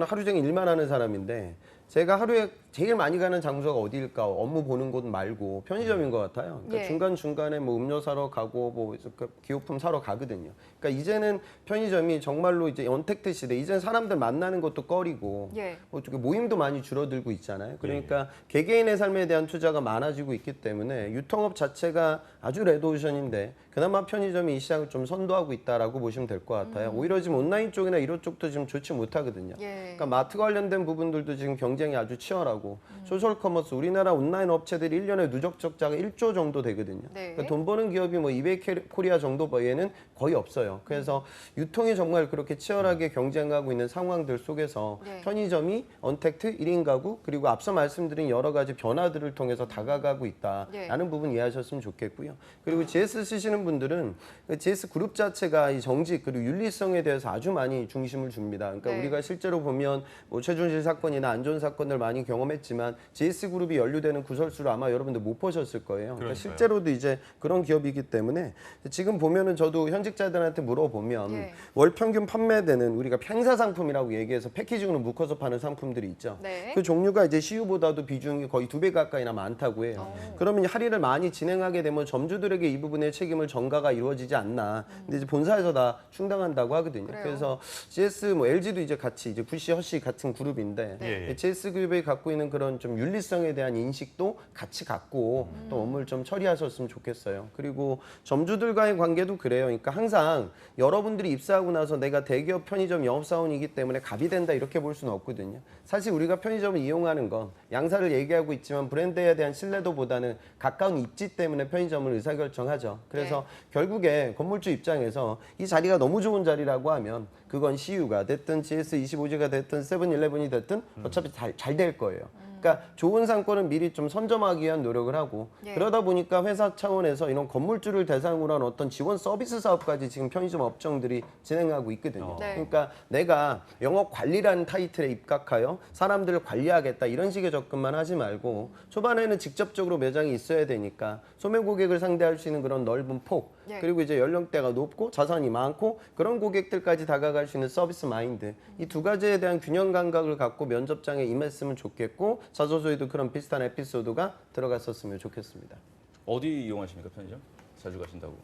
하루 종일 일만 하는 사람인데 제가 하루에 제일 많이 가는 장소가 어디일까? 업무 보는 곳 말고 편의점인 것 같아요. 그러니까 예. 중간중간에 뭐 음료 사러 가고 뭐 기호품 사러 가거든요. 그러니까 이제는 편의점이 정말로 이제 언택트 시대, 이제는 사람들 만나는 것도 꺼리고 예. 어떻게 모임도 많이 줄어들고 있잖아요. 그러니까 개개인의 삶에 대한 투자가 많아지고 있기 때문에 유통업 자체가 아주 레드오션인데 그나마 편의점이 이 시장을 좀 선도하고 있다라고 보시면 될 것 같아요. 오히려 지금 온라인 쪽이나 이런 쪽도 지금 좋지 못하거든요. 예. 그러니까 마트 관련된 부분들도 지금 경쟁이 아주 치열하고 소셜 커머스 우리나라 온라인 업체들이 1년에 누적 적자가 1조 정도 되거든요. 네. 그러니까 돈 버는 기업이 뭐 이베이 코리아 정도 외에는 거의 없어요. 그래서 유통이 정말 그렇게 치열하게 경쟁하고 있는 상황들 속에서 네. 편의점이 언택트 1인 가구 그리고 앞서 말씀드린 여러 가지 변화들을 통해서 다가가고 있다라는 부분 이해하셨으면 좋겠고요. 그리고 GS 쓰시는 분들은 그 GS 그룹 자체가 이 정직 그리고 윤리성에 대해서 아주 많이 중심을 줍니다. 그러니까 네. 우리가 실제로 보면 뭐 최준실 사건이나 안전 사건들 많이 경험했지만 GS 그룹이 연루되는 구설수를 아마 여러분들 못 보셨을 거예요. 그러니까 그러니까요. 실제로도 이제 그런 기업이기 때문에 지금 보면은 저도 현직자들한테 물어보면 예. 월 평균 판매되는 우리가 행사 상품이라고 얘기해서 패키징으로 묶어서 파는 상품들이 있죠. 네. 그 종류가 이제 CU보다도 비중이 거의 2배 가까이나 많다고 해요. 그러면 이제 할인을 많이 진행하게 되면 점주들에게 이 부분의 책임을 전가가 이루어지지 않나. 근데 이제 본사에서 다 충당한다고 하거든요. 그래요. 그래서 GS 뭐 LG도 이제 같이 이제 구시 허시 같은 그룹인데 네. GS 그룹이 갖고 있는 그런 좀 윤리성에 대한 인식도 같이 갖고 또 업무를 좀 처리하셨으면 좋겠어요. 그리고 점주들과의 관계도 그래요. 그러니까 항상 여러분들이 입사하고 나서 내가 대기업 편의점 영업사원이기 때문에 갑이 된다 이렇게 볼 수는 없거든요. 사실 우리가 편의점을 이용하는 건 양사를 얘기하고 있지만 브랜드에 대한 신뢰도보다는 가까운 입지 때문에 편의점을 의사결정하죠. 그래서 결국에 건물주 입장에서 이 자리가 너무 좋은 자리라고 하면 그건 CU가 됐든 GS25G가 됐든 세븐일레븐이 됐든 어차피 잘 될 거예요. 그러니까 좋은 상권은 미리 좀 선점하기 위한 노력을 하고 예. 그러다 보니까 회사 차원에서 이런 건물주를 대상으로 한 어떤 지원 서비스 사업까지 지금 편의점 업종들이 진행하고 있거든요. 네. 그러니까 내가 영업 관리라는 타이틀에 입각하여 사람들을 관리하겠다 이런 식의 접근만 하지 말고 초반에는 직접적으로 매장이 있어야 되니까 소매 고객을 상대할 수 있는 그런 넓은 폭 예. 그리고 이제 연령대가 높고 자산이 많고 그런 고객들까지 다가갈 수 있는 서비스 마인드 이 두 가지에 대한 균형 감각을 갖고 면접장에 임했으면 좋겠고 자소서에도 그런 비슷한 에피소드가 들어갔었으면 좋겠습니다. 어디 이용하십니까 편의점? 자주 가신다고?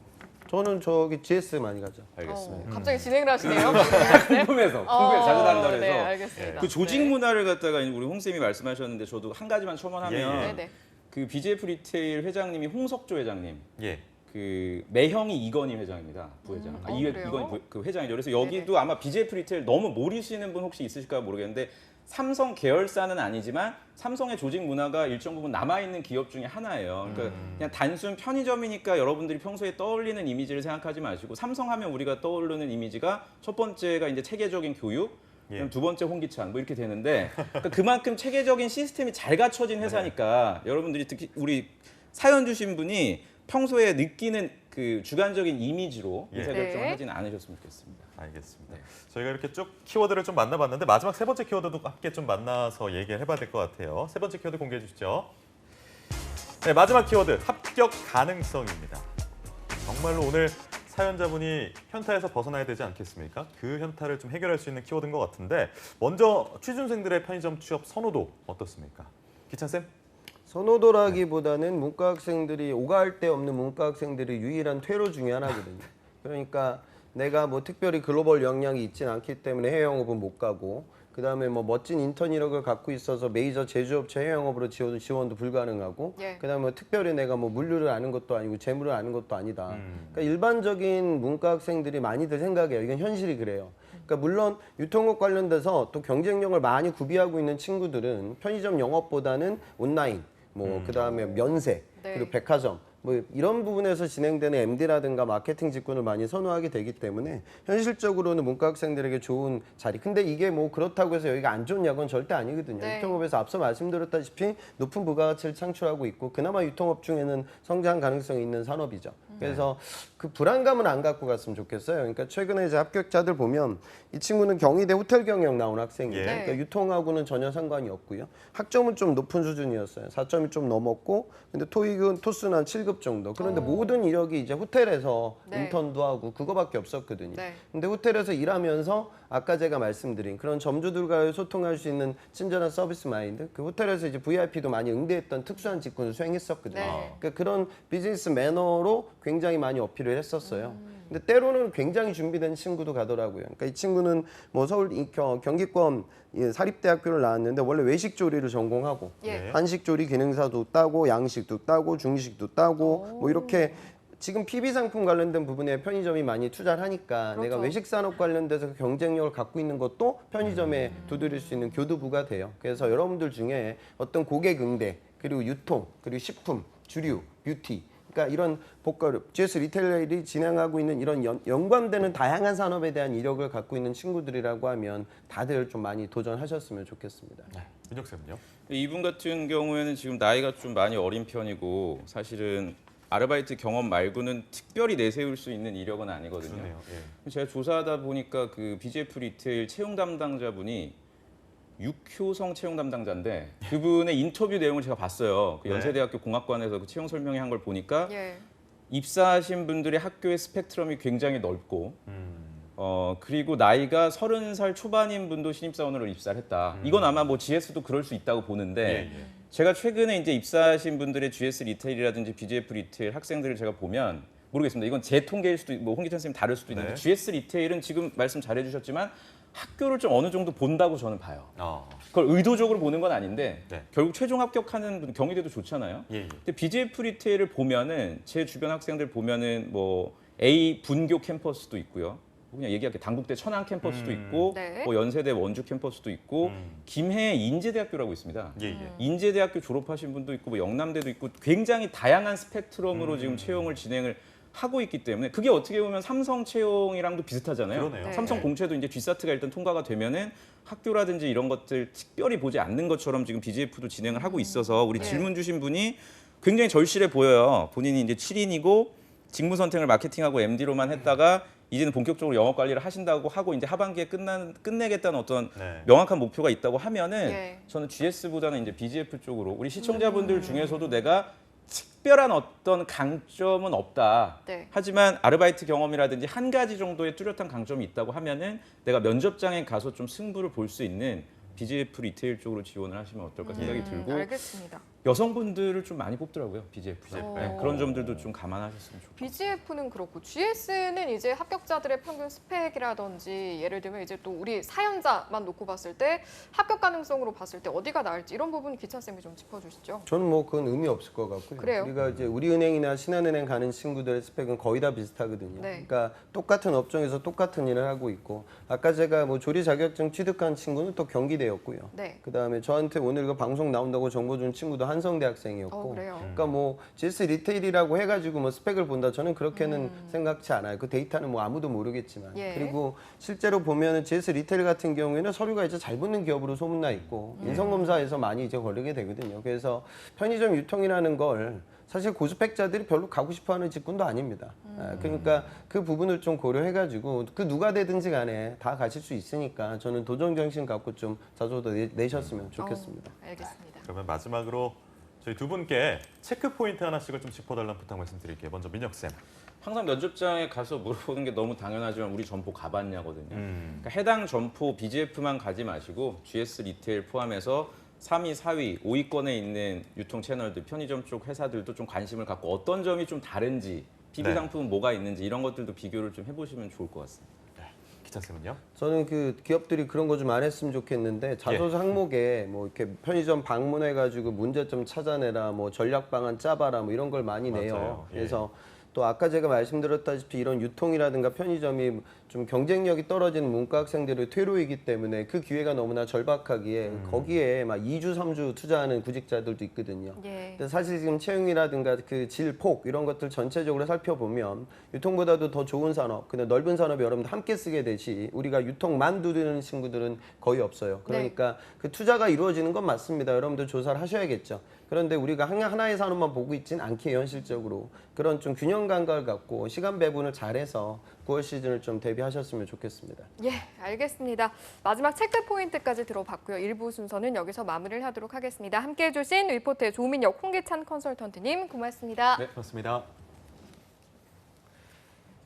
저는 저기 GS 많이 가죠. 알겠습니다. 갑자기 진행을 하시네요. 궁금해서 자주 간다 그래서 네, 알겠습니다. 그 조직 문화를 갖다가 우리 홍 쌤이 말씀하셨는데 저도 한 가지만 첨언하면 예, 예. 네, 네. 그 BGF 리테일 회장님이 홍석조 회장님 예. 그 매형이 이건희 회장입니다. 부회장. 그래요? 이건희 그 회장이죠. 그래서 여기도 아마 BJF 리테일 너무 모르시는 분 혹시 있으실까 모르겠는데 삼성 계열사는 아니지만 삼성의 조직 문화가 일정 부분 남아있는 기업 중에 하나예요. 그러니까 그냥 단순 편의점이니까 여러분들이 평소에 떠올리는 이미지를 생각하지 마시고 삼성하면 우리가 떠오르는 이미지가 첫 번째가 이제 체계적인 교육, 그럼 두 번째 홍기찬 뭐 이렇게 되는데 그러니까 그만큼 체계적인 시스템이 잘 갖춰진 회사니까 여러분들이 특히 우리 사연 주신 분이 평소에 느끼는 그 주관적인 이미지로 의사결정을 하지는 않으셨으면 좋겠습니다. 알겠습니다. 저희가 이렇게 쭉 키워드를 좀 만나봤는데 마지막 세 번째 키워드도 함께 좀 만나서 얘기를 해봐야 될 것 같아요. 세 번째 키워드 공개해 주시죠. 네, 마지막 키워드 합격 가능성입니다. 정말로 오늘 사연자분이 현타에서 벗어나야 되지 않겠습니까? 그 현타를 좀 해결할 수 있는 키워드인 것 같은데 먼저 취준생들의 편의점 취업 선호도 어떻습니까? 기찬 쌤? 선호도라기보다는 문과 학생들이 오가할 데 없는 문과 학생들의 유일한 퇴로 중에 하나거든요. 그러니까 내가 뭐 특별히 글로벌 역량이 있진 않기 때문에 해외 영업은 못 가고 그다음에 뭐 멋진 인턴 이력을 갖고 있어서 메이저 제조업체 해외 영업으로 지원도 불가능하고 그다음에 뭐 특별히 내가 뭐 물류를 아는 것도 아니고 재무를 아는 것도 아니다. 그러니까 일반적인 문과 학생들이 많이들 생각해요. 이건 현실이 그래요. 그러니까 물론 유통업 관련돼서 또 경쟁력을 많이 구비하고 있는 친구들은 편의점 영업보다는 온라인 뭐 그다음에 면세 그리고 백화점 뭐 이런 부분에서 진행되는 MD라든가 마케팅 직군을 많이 선호하게 되기 때문에 현실적으로는 문과 학생들에게 좋은 자리. 근데 이게 뭐 그렇다고 해서 여기가 안 좋냐고는 절대 아니거든요. 유통업에서 앞서 말씀드렸다시피 높은 부가가치를 창출하고 있고 그나마 유통업 중에는 성장 가능성이 있는 산업이죠. 그래서 그 불안감은 안 갖고 갔으면 좋겠어요. 그러니까 최근에 이제 합격자들 보면 이 친구는 경희대 호텔 경영 나온 학생이에요. 그러니까 유통하고는 전혀 상관이 없고요. 학점은 좀 높은 수준이었어요. 4점이 좀 넘었고 근데 토익은 토스는 한 7급 정도. 그런데 모든 이력이 이제 호텔에서 인턴도 하고 그거밖에 없었거든요. 근데 호텔에서 일하면서 아까 제가 말씀드린 그런 점주들과의 소통할 수 있는 친절한 서비스 마인드, 그 호텔에서 이제 VIP도 많이 응대했던 특수한 직군을 수행했었거든요. 그러니까 그런 비즈니스 매너로 굉장히 많이 어필을 했었어요. 근데 때로는 굉장히 준비된 친구도 가더라고요. 그러니까 이 친구는 뭐 서울 경기권 사립대학교를 나왔는데 원래 외식 조리를 전공하고 한식 조리 기능사도 따고 양식도 따고 중식도 따고 뭐 이렇게 지금 PB 상품 관련된 부분에 편의점이 많이 투자를 하니까 내가 외식 산업 관련돼서 경쟁력을 갖고 있는 것도 편의점에 두드릴 수 있는 교두부가 돼요. 그래서 여러분들 중에 어떤 고객 응대 그리고 유통 그리고 식품, 주류, 뷰티 그러니까 이런 복가를 GS 리테일이 진행하고 있는 이런 연관되는 다양한 산업에 대한 이력을 갖고 있는 친구들이라고 하면 다들 좀 많이 도전하셨으면 좋겠습니다. 민혁 쌤은요? 이분 같은 경우에는 지금 나이가 좀 많이 어린 편이고 사실은 아르바이트 경험 말고는 특별히 내세울 수 있는 이력은 아니거든요. 그러네요. 제가 조사하다 보니까 그 BJF 리테일 채용 담당자분이 육효성 채용 담당자인데 그분의 인터뷰 내용을 제가 봤어요. 그 연세대학교 공학관에서 그 채용 설명회 한 걸 보니까 입사하신 분들의 학교의 스펙트럼이 굉장히 넓고 그리고 나이가 30살 초반인 분도 신입사원으로 입사를 했다. 이건 아마 뭐 GS도 그럴 수 있다고 보는데 제가 최근에 이제 입사하신 분들의 GS 리테일이라든지 BJF 리테일 학생들을 제가 보면 모르겠습니다. 이건 제 통계일 수도 있고 홍기찬 선생님 다를 수도 있는데 GS 리테일은 지금 말씀 잘해주셨지만 학교를 좀 어느 정도 본다고 저는 봐요. 그걸 의도적으로 보는 건 아닌데 결국 최종 합격하는 분 경희대도 좋잖아요. 근데 BJF 리테일을 보면은 제 주변 학생들 보면은 뭐 A 분교 캠퍼스도 있고요. 그냥 얘기할게 당국대 천안 캠퍼스도 있고 뭐 연세대 원주 캠퍼스도 있고 김해 인제대학교라고 있습니다. 인제대학교 졸업하신 분도 있고 뭐 영남대도 있고 굉장히 다양한 스펙트럼으로 지금 채용을 진행을 하고 있기 때문에 그게 어떻게 보면 삼성 채용이랑도 비슷하잖아요. 그러네요. 삼성 공채도 이제 G사트가 일단 통과가 되면은 학교라든지 이런 것들 특별히 보지 않는 것처럼 지금 BJF도 진행을 하고 있어서 우리 질문 주신 분이 굉장히 절실해 보여요. 본인이 이제 7인이고 직무 선택을 마케팅하고 MD로만 했다가 이제는 본격적으로 영업 관리를 하신다고 하고 이제 하반기에 끝내겠다는 어떤 명확한 목표가 있다고 하면은 저는 GS보다는 이제 BJF 쪽으로 우리 시청자분들 중에서도 내가 특별한 어떤 강점은 없다. 하지만 아르바이트 경험이라든지 한 가지 정도의 뚜렷한 강점이 있다고 하면은 내가 면접장에 가서 좀 승부를 볼 수 있는 BJF 리테일 쪽으로 지원을 하시면 어떨까 생각이 들고 알겠습니다. 여성분들을 좀 많이 뽑더라고요, BGF. 어. 네, 그런 점들도 좀 감안하셨으면 좋겠어요. BGF는 그렇고 GS는 이제 합격자들의 평균 스펙이라든지 예를 들면 이제 또 우리 사연자만 놓고 봤을 때 합격 가능성으로 봤을 때 어디가 나을지 이런 부분 기찬 쌤이 좀 짚어주시죠. 저는 뭐 그건 의미 없을 것 같고요. 그래요? 우리가 이제 우리은행이나 신한은행 가는 친구들의 스펙은 거의 다 비슷하거든요. 네. 그러니까 똑같은 업종에서 똑같은 일을 하고 있고 아까 제가 뭐 조리 자격증 취득한 친구는 또 경기대였고요. 네. 그다음에 저한테 오늘 그 방송 나온다고 정보 준 친구도 한성대 학생이었고. 그래요. 그러니까 뭐 GS 리테일이라고 해가지고 뭐 스펙을 본다 저는 그렇게는 생각지 않아요. 그 데이터는 뭐 아무도 모르겠지만. 예. 그리고 실제로 보면은 GS 리테일 같은 경우에는 서류가 이제 잘 붙는 기업으로 소문나 있고 인성검사에서 많이 이제 걸리게 되거든요. 그래서 편의점 유통이라는 걸 사실 고스펙자들이 별로 가고 싶어하는 직군도 아닙니다. 그러니까 그 부분을 좀 고려해가지고 그 누가 되든지 간에 다 가실 수 있으니까 저는 도전 정신 갖고 좀 자소도 내셨으면 좋겠습니다. 알겠습니다. 그러면 마지막으로 저희 두 분께 체크 포인트 하나씩을 좀 짚어달라는 부탁 말씀드릴게요. 먼저 민혁 쌤. 항상 면접장에 가서 물어보는 게 너무 당연하지만 우리 점포 가봤냐거든요. 그러니까 해당 점포 BGF만 가지 마시고 GS 리테일 포함해서 3위, 4위, 5위권에 있는 유통 채널들, 편의점 쪽 회사들도 좀 관심을 갖고 어떤 점이 좀 다른지, PB 네. 상품은 뭐가 있는지 이런 것들도 비교를 좀 해보시면 좋을 것 같습니다. 기찬 쌤은요? 저는 그 기업들이 그런 거 좀 안 했으면 좋겠는데 자소서 항목에 뭐 이렇게 편의점 방문해가지고 문제점 찾아내라, 뭐 전략 방안 짜봐라, 뭐 이런 걸 많이 내요. 맞아요. 예. 그래서 또 아까 제가 말씀드렸다시피 이런 유통이라든가 편의점이 좀 경쟁력이 떨어지는 문과 학생들의 퇴로이기 때문에 그 기회가 너무나 절박하기에 거기에 막 2주, 3주 투자하는 구직자들도 있거든요. 예. 근데 사실 지금 채용이라든가 그 질, 폭 이런 것들 전체적으로 살펴보면 유통보다도 더 좋은 산업, 근데 넓은 산업이 여러분들 함께 쓰게 되시 우리가 유통만 두드리는 친구들은 거의 없어요. 그러니까 그 투자가 이루어지는 건 맞습니다. 여러분들 조사를 하셔야겠죠. 그런데 우리가 하나의 산업만 보고 있지는 않게 현실적으로 그런 좀 균형 감각을 갖고 시간 배분을 잘해서 9월 시즌을 좀 대비하셨으면 좋겠습니다. 예, 알겠습니다. 마지막 체크 포인트까지 들어봤고요. 1부 순서는 여기서 마무리를 하도록 하겠습니다. 함께해 주신 리포터의 조민혁, 홍계찬 컨설턴트님 고맙습니다. 네, 그렇습니다.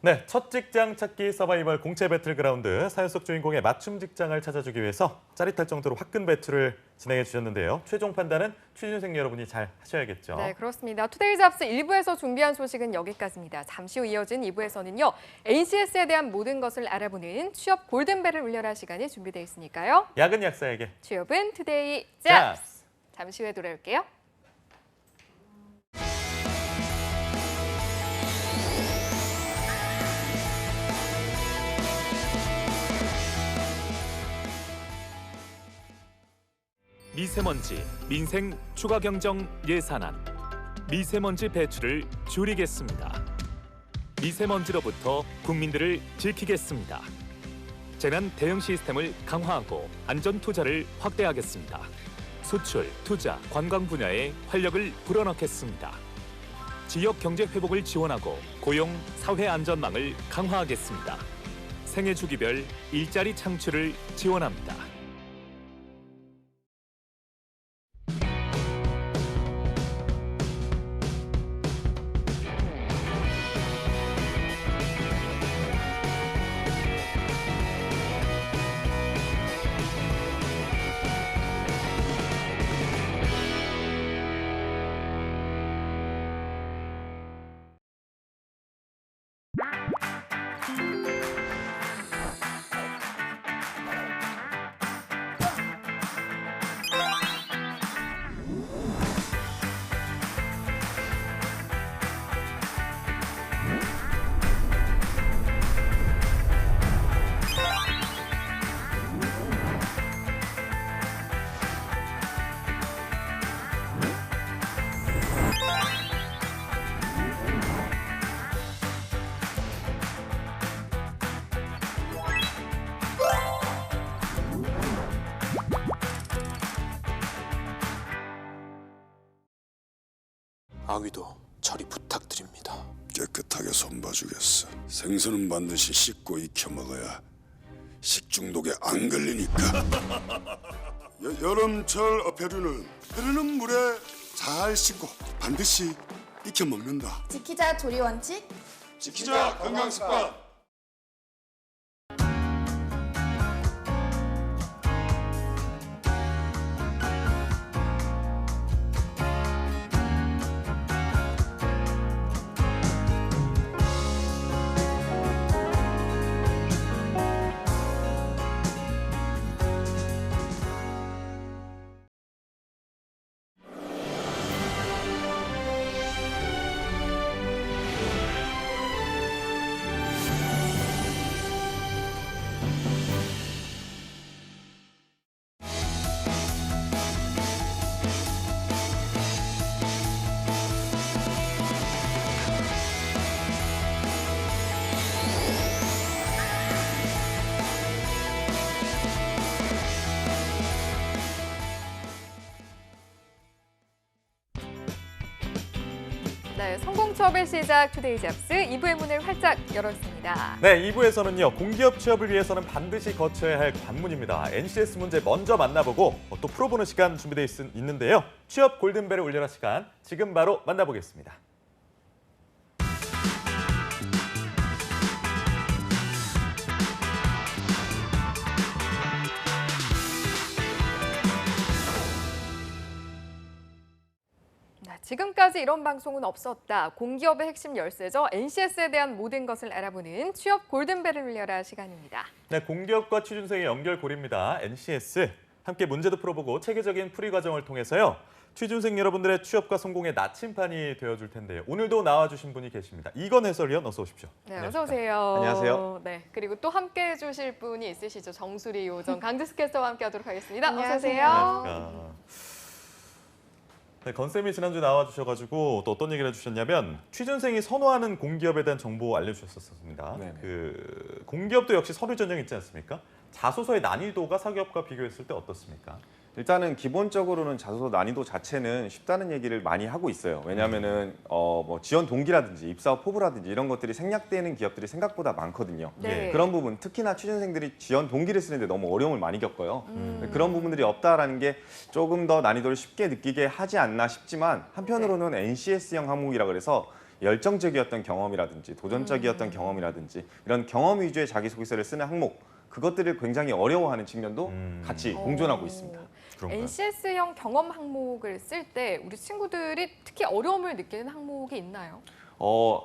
네, 첫 직장 찾기 서바이벌 공채 배틀그라운드 사연 속 주인공의 맞춤 직장을 찾아주기 위해서 짜릿할 정도로 화끈 배틀을 진행해 주셨는데요. 최종 판단은 취준생 여러분이 잘 하셔야겠죠. 네, 그렇습니다. 투데이 잡스 1부에서 준비한 소식은 여기까지입니다. 잠시 후 이어진 2부에서는요. NCS에 대한 모든 것을 알아보는 취업 골든벨을 울려라 시간이 준비되어 있으니까요. 야근 약사에게 취업은 투데이 잡스. 잡스. 잠시 후에 돌아올게요. 미세먼지, 민생 추가 경정 예산안. 미세먼지 배출을 줄이겠습니다. 미세먼지로부터 국민들을 지키겠습니다. 재난 대응 시스템을 강화하고 안전 투자를 확대하겠습니다. 수출, 투자, 관광 분야에 활력을 불어넣겠습니다. 지역 경제 회복을 지원하고 고용, 사회 안전망을 강화하겠습니다. 생애 주기별 일자리 창출을 지원합니다. 아귀도 처리 부탁드립니다. 깨끗하게 손봐주겠어. 생선은 반드시 씻고 익혀 먹어야 식중독에 안 걸리니까. 여름철 어패류는 흐르는 물에 잘 씻고 반드시 익혀 먹는다. 지키자 조리 원칙. 지키자 건강 습관. 취업의 시작 투데이 잡스 2부의 문을 활짝 열었습니다. 네, 2부에서는요. 공기업 취업을 위해서는 반드시 거쳐야 할 관문입니다. NCS 문제 먼저 만나보고 또 풀어보는 시간 준비되어 있는데요. 취업 골든벨을 울려라 시간 지금 바로 만나보겠습니다. 지금까지 이런 방송은 없었다. 공기업의 핵심 열쇠죠. NCS에 대한 모든 것을 알아보는 취업 골든벨을 울려라 시간입니다. 네, 공기업과 취준생의 연결고리입니다. NCS. 함께 문제도 풀어보고 체계적인 풀이 과정을 통해서요. 취준생 여러분들의 취업과 성공의 나침판이 되어줄 텐데요. 오늘도 나와주신 분이 계십니다. 이건 해설위원 어서 오십시오. 네, 어서 오세요. 안녕하세요. 네, 그리고 또 함께 해주실 분이 있으시죠. 정수리 요정 강지수 캐스터와 함께하도록 하겠습니다. 안녕하세요. 어서 오세요. 네, 건쌤이 지난주에 나와주셔가지고 또 어떤 얘기를 해주셨냐면 취준생이 선호하는 공기업에 대한 정보 알려주셨었습니다. 네네. 그 공기업도 역시 서류 전형이 있지 않습니까? 자소서의 난이도가 사기업과 비교했을 때 어떻습니까? 일단은 기본적으로는 자소서 난이도 자체는 쉽다는 얘기를 많이 하고 있어요. 왜냐하면은 뭐 지원 동기라든지 입사업 포부라든지 이런 것들이 생략되는 기업들이 생각보다 많거든요. 네. 그런 부분, 특히나 취준생들이 지원 동기를 쓰는데 너무 어려움을 많이 겪어요. 그런 부분들이 없다라는 게 조금 더 난이도를 쉽게 느끼게 하지 않나 싶지만 한편으로는 NCS형 항목이라 그래서 열정적이었던 경험이라든지 도전적이었던 경험이라든지 이런 경험 위주의 자기소개서를 쓰는 항목 그것들을 굉장히 어려워하는 측면도 같이 공존하고 있습니다. 그런가요? NCS형 경험 항목을 쓸 때 우리 친구들이 특히 어려움을 느끼는 항목이 있나요?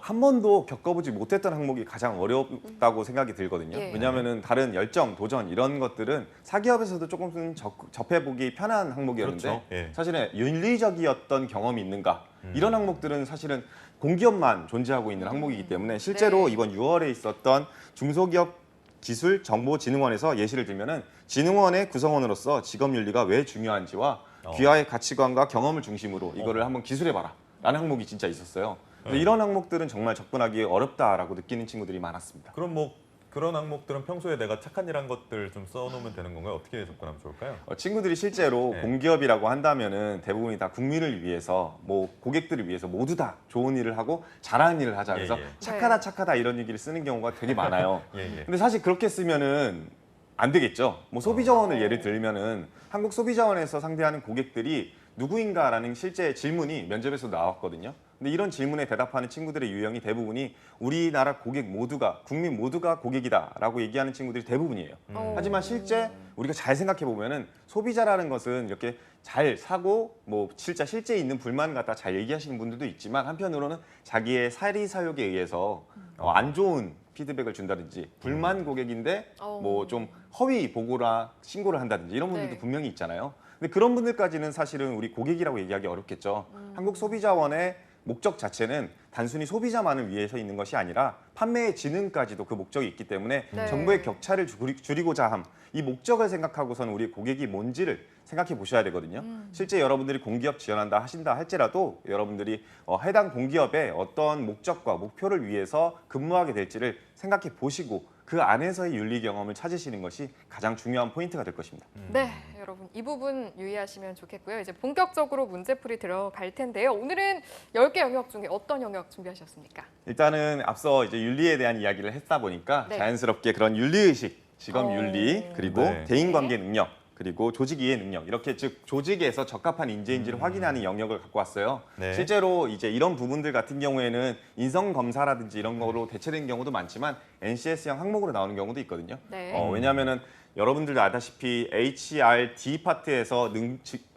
한 번도 겪어보지 못했던 항목이 가장 어렵다고 생각이 들거든요. 예. 왜냐하면은 다른 열정, 도전 이런 것들은 사기업에서도 조금 접해보기 편한 항목이었는데 그렇죠. 예. 사실은 윤리적이었던 경험이 있는가 이런 항목들은 사실은 공기업만 존재하고 있는 항목이기 때문에 실제로 네. 이번 6월에 있었던 중소기업 기술정보진흥원에서 예시를 들면은 진흥원의 구성원으로서 직업윤리가 왜 중요한지와 귀하의 가치관과 경험을 중심으로 이거를 한번 기술해봐라 라는 항목이 진짜 있었어요. 그래서 이런 항목들은 정말 접근하기 어렵다라고 느끼는 친구들이 많았습니다. 그럼 뭐 그런 항목들은 평소에 내가 착한 일 한 것들 좀 써놓으면 되는 건가요? 어떻게 접근하면 좋을까요? 친구들이 실제로 네. 공기업이라고 한다면은 대부분이 다 국민을 위해서 뭐 고객들을 위해서 모두 다 좋은 일을 하고 잘하는 일을 하자. 그래서 예, 예. 착하다 착하다 이런 얘기를 쓰는 경우가 되게 많아요. 예, 예. 근데 사실 그렇게 쓰면은 안 되겠죠. 뭐 소비자원을 예를 들면은 한국 소비자원에서 상대하는 고객들이 누구인가라는 실제 질문이 면접에서 나왔거든요. 근데 이런 질문에 대답하는 친구들의 유형이 대부분이 우리나라 고객 모두가 국민 모두가 고객이다라고 얘기하는 친구들이 대부분이에요. 하지만 실제 우리가 잘 생각해 보면은 소비자라는 것은 이렇게 잘 사고 뭐 실제 있는 불만 갖다 잘 얘기하시는 분들도 있지만 한편으로는 자기의 사리사욕에 의해서 안 좋은 피드백을 준다든지 불만 고객인데 뭐 좀 허위 보고나 신고를 한다든지 이런 분들도 네. 분명히 있잖아요. 근데 그런 분들까지는 사실은 우리 고객이라고 얘기하기 어렵겠죠. 한국 소비자원의 목적 자체는 단순히 소비자만을 위해서 있는 것이 아니라 판매의 진흥까지도 그 목적이 있기 때문에 네. 정보의 격차를 줄이고자 함. 이 목적을 생각하고서는 우리 고객이 뭔지를 생각해 보셔야 되거든요. 실제 여러분들이 공기업 지원한다 하신다 할지라도 여러분들이 해당 공기업의 어떤 목적과 목표를 위해서 근무하게 될지를 생각해 보시고 그 안에서의 윤리 경험을 찾으시는 것이 가장 중요한 포인트가 될 것입니다. 네, 여러분 이 부분 유의하시면 좋겠고요. 이제 본격적으로 문제풀이 들어갈 텐데요. 오늘은 10개 영역 중에 어떤 영역 준비하셨습니까? 일단은 앞서 이제 윤리에 대한 이야기를 했다 보니까 네. 자연스럽게 그런 윤리의식, 직업 윤리, 그리고 네. 대인관계 능력, 그리고 조직 이해 능력 이렇게 즉 조직에서 적합한 인재인지를 확인하는 영역을 갖고 왔어요. 네. 실제로 이제 이런 부분들 같은 경우에는 인성 검사라든지 이런 거로 대체되는 경우도 많지만 NCS형 항목으로 나오는 경우도 있거든요. 네. 왜냐하면은 여러분들도 알다시피 HRD 파트에서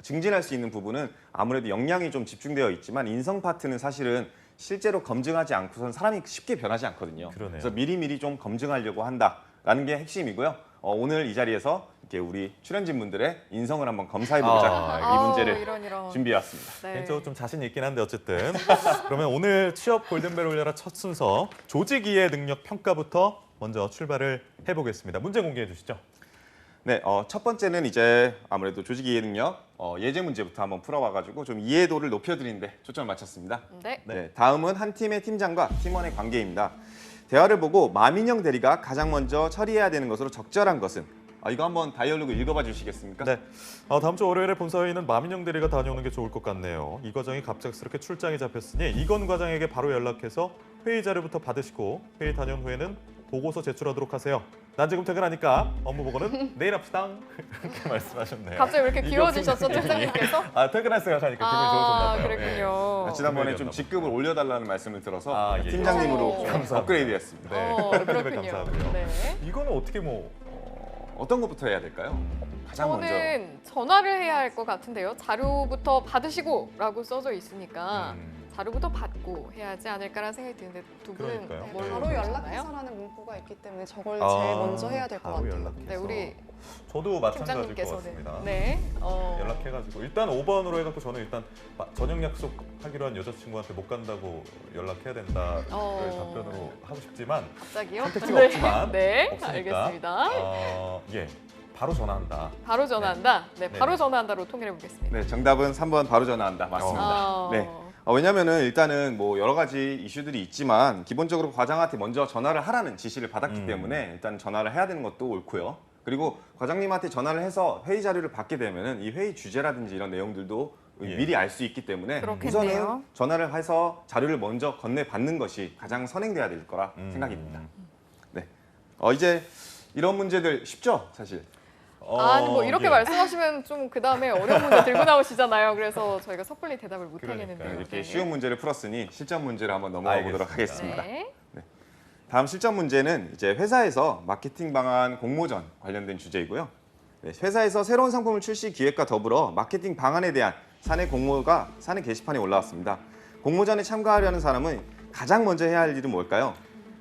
증진할 수 있는 부분은 아무래도 역량이 좀 집중되어 있지만 인성 파트는 사실은 실제로 검증하지 않고선 사람이 쉽게 변하지 않거든요. 그러네요. 그래서 미리미리 좀 검증하려고 한다라는 게 핵심이고요. 오늘 이 자리에서 이렇게 우리 출연진분들의 인성을 한번 검사해보자 이 문제를 이런. 준비해왔습니다. 네. 개인적으로 좀 자신 있긴 한데 어쨌든 그러면 오늘 취업 골든벨 올려라 첫 순서 조직 이해 능력 평가부터 먼저 출발을 해보겠습니다. 문제 공개해 주시죠. 네, 첫 번째는 이제 아무래도 조직 이해 능력 예제 문제부터 한번 풀어와가지고 좀 이해도를 높여드리는데 초점을 맞췄습니다. 네. 네, 다음은 한 팀의 팀장과 팀원의 관계입니다. 대화를 보고 마민영 대리가 가장 먼저 처리해야 되는 것으로 적절한 것은 이거 한번 다이얼로그 읽어봐 주시겠습니까? 네. 다음 주 월요일에 본사회의는 마민영 대리가 다녀오는 게 좋을 것 같네요. 이 과장이 갑작스럽게 출장이 잡혔으니 이건 과장에게 바로 연락해서 회의 자료부터 받으시고 회의 다녀온 후에는 보고서 제출하도록 하세요. 난 지금 퇴근하니까 업무 보고는 내일 합시다. 이렇게 말씀하셨네요. 갑자기 왜 이렇게 이경순 귀여워지셨어, 대리님이. 팀장님께서? 퇴근할 생각하니까 기분이 좋으셨나 봐요. 그랬군요. 지난번에 좀 직급을 올려달라는 말씀을 들어서 예. 팀장님으로 감사합니다. 업그레이드했습니다. 네. 피드백 그렇군요. 감사하고요. 네. 이거는 어떻게 어떤 것부터 해야 될까요? 가장 먼저. 저는 전화를 해야 할 것 같은데요. 자료부터 받으시고라고 써져 있으니까 자료부터 받고 해야 하지 않을까라는 생각이 드는데 두 분은 그러니까요. 뭘 네. 바로 보셨나요? 연락해서라는 문구가 있기 때문에 저걸 제일 먼저 해야 될 것 바로 같아요. 연락해서. 네, 우리 저도 마찬가지일 것 팀장님께서는 같습니다. 네. 연락해가지고 일단 5번으로 해갖고 저는 일단 저녁 약속 하기로 한 여자친구한테 못 간다고 연락해야 된다를 답변으로 하고 싶지만 갑자기요? 선택지가 네. 없지만 네, 없으니까 알겠습니다. 예, 바로 전화한다. 바로 전화한다. 네, 네. 바로 전화한다로 통일해 보겠습니다. 네, 정답은 3번 바로 전화한다. 맞습니다. 네. 왜냐면은 일단은 뭐 여러 가지 이슈들이 있지만 기본적으로 과장한테 먼저 전화를 하라는 지시를 받았기 때문에 일단 전화를 해야 되는 것도 옳고요. 그리고 과장님한테 전화를 해서 회의 자료를 받게 되면은 이 회의 주제라든지 이런 내용들도 미리 알 수 있기 때문에 그렇겠네요. 우선은 전화를 해서 자료를 먼저 건네받는 것이 가장 선행돼야 될 거라 생각이 듭니다. 네. 이제 이런 문제들 쉽죠, 사실. 아니 뭐 이렇게 예. 말씀하시면 좀 그 다음에 어려운 문제 들고 나오시잖아요. 그래서 저희가 섣불리 대답을 못 그러니까요. 하겠는데요. 이렇게 네. 쉬운 문제를 풀었으니 실전 문제로 한번 넘어가 보도록 알겠습니다. 하겠습니다. 네. 다음 실전 문제는 이제 회사에서 마케팅 방안 공모전 관련된 주제이고요. 네, 회사에서 새로운 상품을 출시 기획과 더불어 마케팅 방안에 대한 사내 공모가 사내 게시판에 올라왔습니다. 공모전에 참가하려는 사람은 가장 먼저 해야 할 일은 뭘까요?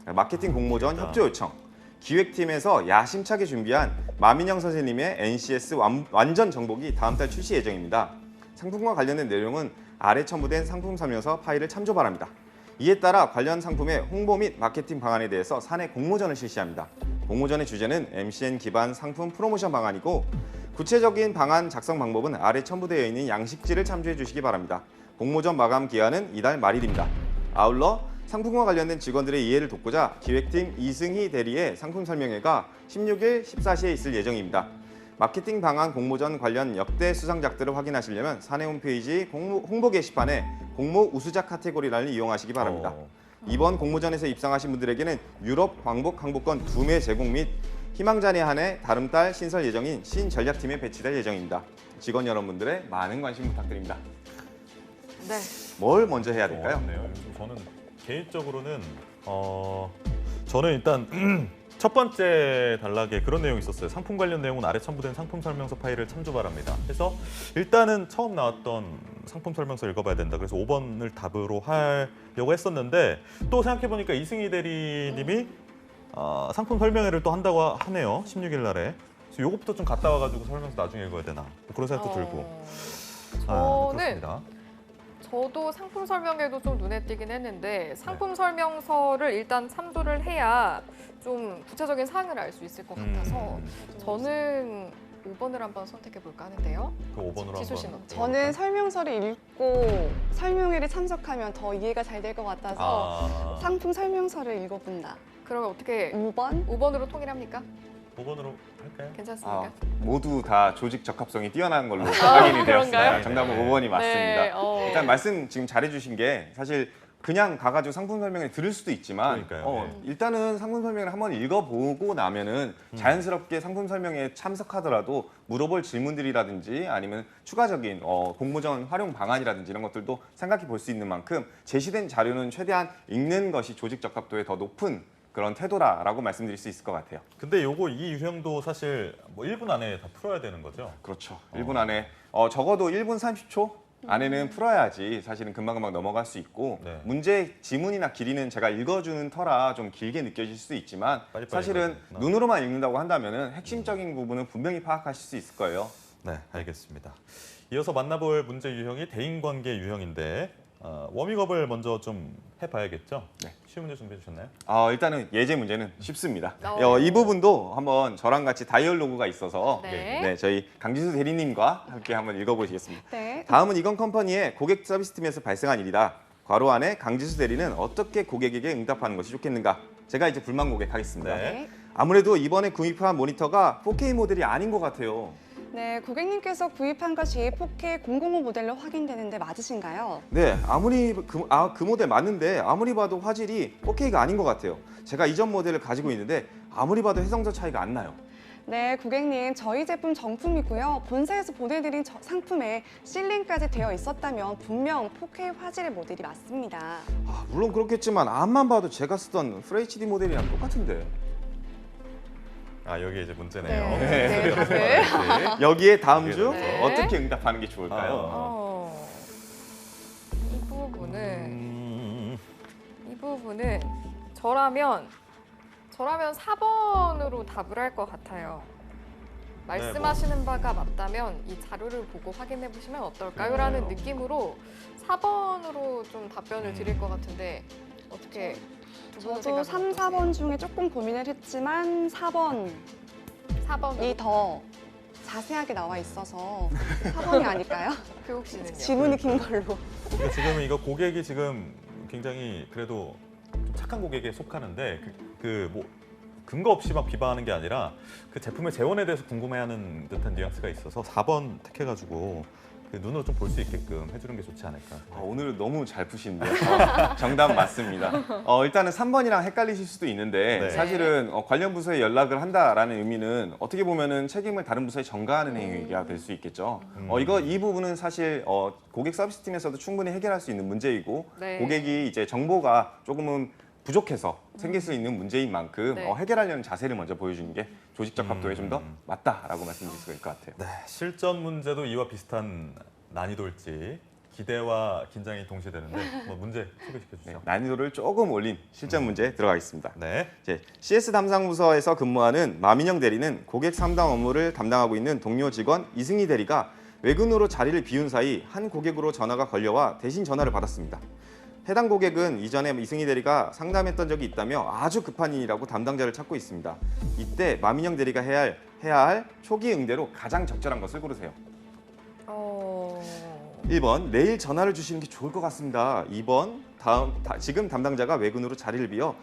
마케팅 공모전 협조 요청. 기획팀에서 야심차게 준비한 마민영 선생님의 NCS 완전 정복이 다음 달 출시 예정입니다. 상품과 관련된 내용은 아래 첨부된 상품 설명서 파일을 참조 바랍니다. 이에 따라 관련 상품의 홍보 및 마케팅 방안에 대해서 사내 공모전을 실시합니다. 공모전의 주제는 MCN 기반 상품 프로모션 방안이고 구체적인 방안 작성 방법은 아래 첨부되어 있는 양식지를 참조해 주시기 바랍니다. 공모전 마감 기한은 이달 말일입니다. 아울러 상품과 관련된 직원들의 이해를 돕고자 기획팀 이승희 대리의 상품 설명회가 16일 14시에 있을 예정입니다. 마케팅 방안 공모전 관련 역대 수상작들을 확인하시려면 사내 홈페이지 홍보 게시판에 공모 우수작 카테고리란을 이용하시기 바랍니다. 이번 공모전에서 입상하신 분들에게는 유럽 왕복 항복권 2매 제공 및 희망자에 한해 다음 달 신설 예정인 신전략팀에 배치될 예정입니다. 직원 여러분들의 많은 관심 부탁드립니다. 네. 뭘 먼저 해야 될까요? 저는 개인적으로는 저는 일단 첫 번째 단락에 그런 내용이 있었어요. 상품 관련 내용은 아래 첨부된 상품 설명서 파일을 참조 바랍니다. 그래서 일단은 처음 나왔던 상품 설명서 읽어봐야 된다. 그래서 5번을 답으로 하려고 했었는데 또 생각해보니까 이승희 대리님이 상품 설명회를 또 한다고 하네요. 16일 날에. 그래서 요것부터 좀 갔다 와가지고 설명서 나중에 읽어야 되나. 뭐 그런 생각도 들고. 저는 그렇습니다. 저도 상품 설명회도 좀 눈에 띄긴 했는데 상품 설명서를 일단 참조를 해야 좀 구체적인 사항을 알 수 있을 것 같아서 저는 5번을 한번 선택해 볼까 하는데요. 그 5번으로 지수 씨는 한번. 어때요? 저는 설명서를 읽고 설명회를 참석하면 더 이해가 잘 될 것 같아서 상품 설명서를 읽어본다. 그러면 어떻게 5번? 5번으로 통일합니까? 5번으로 할까요? 괜찮습니까? 모두 다 조직 적합성이 뛰어난 걸로 확인이 되었습니다. 그런가요? 정답은 5번이 맞습니다. 네, 일단 말씀 지금 잘해주신 게 사실 그냥 가가지고 상품 설명을 들을 수도 있지만 그러니까요. 일단은 상품 설명을 한번 읽어보고 나면은 자연스럽게 상품 설명에 참석하더라도 물어볼 질문들이라든지 아니면 추가적인 공모전 활용 방안이라든지 이런 것들도 생각해 볼 수 있는 만큼 제시된 자료는 최대한 읽는 것이 조직 적합도에 더 높은 그런 태도라고 말씀드릴 수 있을 것 같아요. 근데 요거 이 유형도 사실 뭐 1분 안에 다 풀어야 되는 거죠? 그렇죠. 1분 안에 적어도 1분 30초 안에는 풀어야지 사실은 금방금방 넘어갈 수 있고 네. 문제 지문이나 길이는 제가 읽어주는 터라 좀 길게 느껴질 수 있지만 빨리빨리 사실은 읽어야겠구나. 눈으로만 읽는다고 한다면 핵심적인 부분은 분명히 파악하실 수 있을 거예요. 네, 알겠습니다. 이어서 만나볼 문제 유형이 대인관계 유형인데 워밍업을 먼저 좀 해봐야겠죠? 네. 쉬운 문제 준비해 주셨나요? 일단은 예제 문제는 쉽습니다. 어. 이 부분도 한번 저랑 같이 다이얼로그가 있어서 네. 저희 강지수 대리님과 함께 한번 읽어보시겠습니다. 네. 다음은 이건 컴퍼니의 고객 서비스팀에서 발생한 일이다. 괄호 안에 강지수 대리는 어떻게 고객에게 응답하는 것이 좋겠는가? 제가 이제 불만 고객 하겠습니다. 네. 아무래도 이번에 구입한 모니터가 4K 모델이 아닌 것 같아요. 네, 고객님께서 구입한 것이 4K 005 모델로 확인되는데 맞으신가요? 네, 아무리 그 모델 맞는데 아무리 봐도 화질이 4K가 아닌 것 같아요. 제가 이전 모델을 가지고 있는데 아무리 봐도 해상도 차이가 안 나요. 네, 고객님, 저희 제품 정품이고요. 본사에서 보내드린 상품에 실링까지 되어 있었다면 분명 4K 화질의 모델이 맞습니다. 물론 그렇겠지만 앞만 봐도 제가 쓰던 FHD 모델이랑 똑같은데. 여기 이제 문제네요. 네, 다들. 이렇게. 여기에 다음 중 네. 어떻게 응답하는 게 좋을까요? 이 부분은 저라면 4번으로 답을 할 것 같아요. 말씀하시는 바가 맞다면 이 자료를 보고 확인해 보시면 어떨까요? 라는 느낌으로 4번으로 좀 답변을 드릴 것 같은데 어떻게 두 분은 저도 생각은 3, 어떠세요? 4번 중에 조금 고민을 했지만 4번이 4번이 더 자세하게 나와 있어서 4번이 아닐까요? 교육 씨는요? 지문이 긴 걸로. 그러니까 지금 이거 고객이 지금 굉장히 그래도 좀 착한 고객에 속하는데 뭐 근거 없이 막 비방하는 게 아니라 그 제품의 재원에 대해서 궁금해하는 듯한 뉘앙스가 있어서 4번 택해가지고 그 눈으로 좀 볼 수 있게끔 해주는 게 좋지 않을까. 오늘 너무 잘 푸시는데요. 정답 맞습니다. 일단은 3번이랑 헷갈리실 수도 있는데 네. 사실은 관련 부서에 연락을 한다라는 의미는 어떻게 보면은 책임을 다른 부서에 전가하는 행위가 될 수 있겠죠. 이 부분은 사실 고객 서비스 팀에서도 충분히 해결할 수 있는 문제이고 네. 고객이 이제 정보가 조금은 부족해서 생길 수 있는 문제인 만큼 네. 해결하려는 자세를 먼저 보여주는 게 조직적 합도에 좀 더 맞다라고 말씀드릴 수가 있을 것 같아요. 네, 실전 문제도 이와 비슷한 난이도일지 기대와 긴장이 동시되는데 뭐 문제 소개시켜 주시죠. 난이도를 조금 올린 실전 문제 들어가겠습니다. 네. 이제 CS 담당 부서에서 근무하는 마민영 대리는 고객 상담 업무를 담당하고 있는 동료 직원 이승희 대리가 외근으로 자리를 비운 사이 한 고객으로 전화가 걸려와 대신 전화를 받았습니다. 해당 고객은 이전에 이승희 대리가 상담했던 적이 있다며 아주 급한 일이라고 담당자를 찾고 있습니다. 이때 마민영 대리가 해야 할 초기 응대로 가장 적절한 것을 고르세요. 1번, 내일 전화를 주시는 게 좋을 것 같습니다. 2번, 지금 담당자가 외근으로 자리를 비워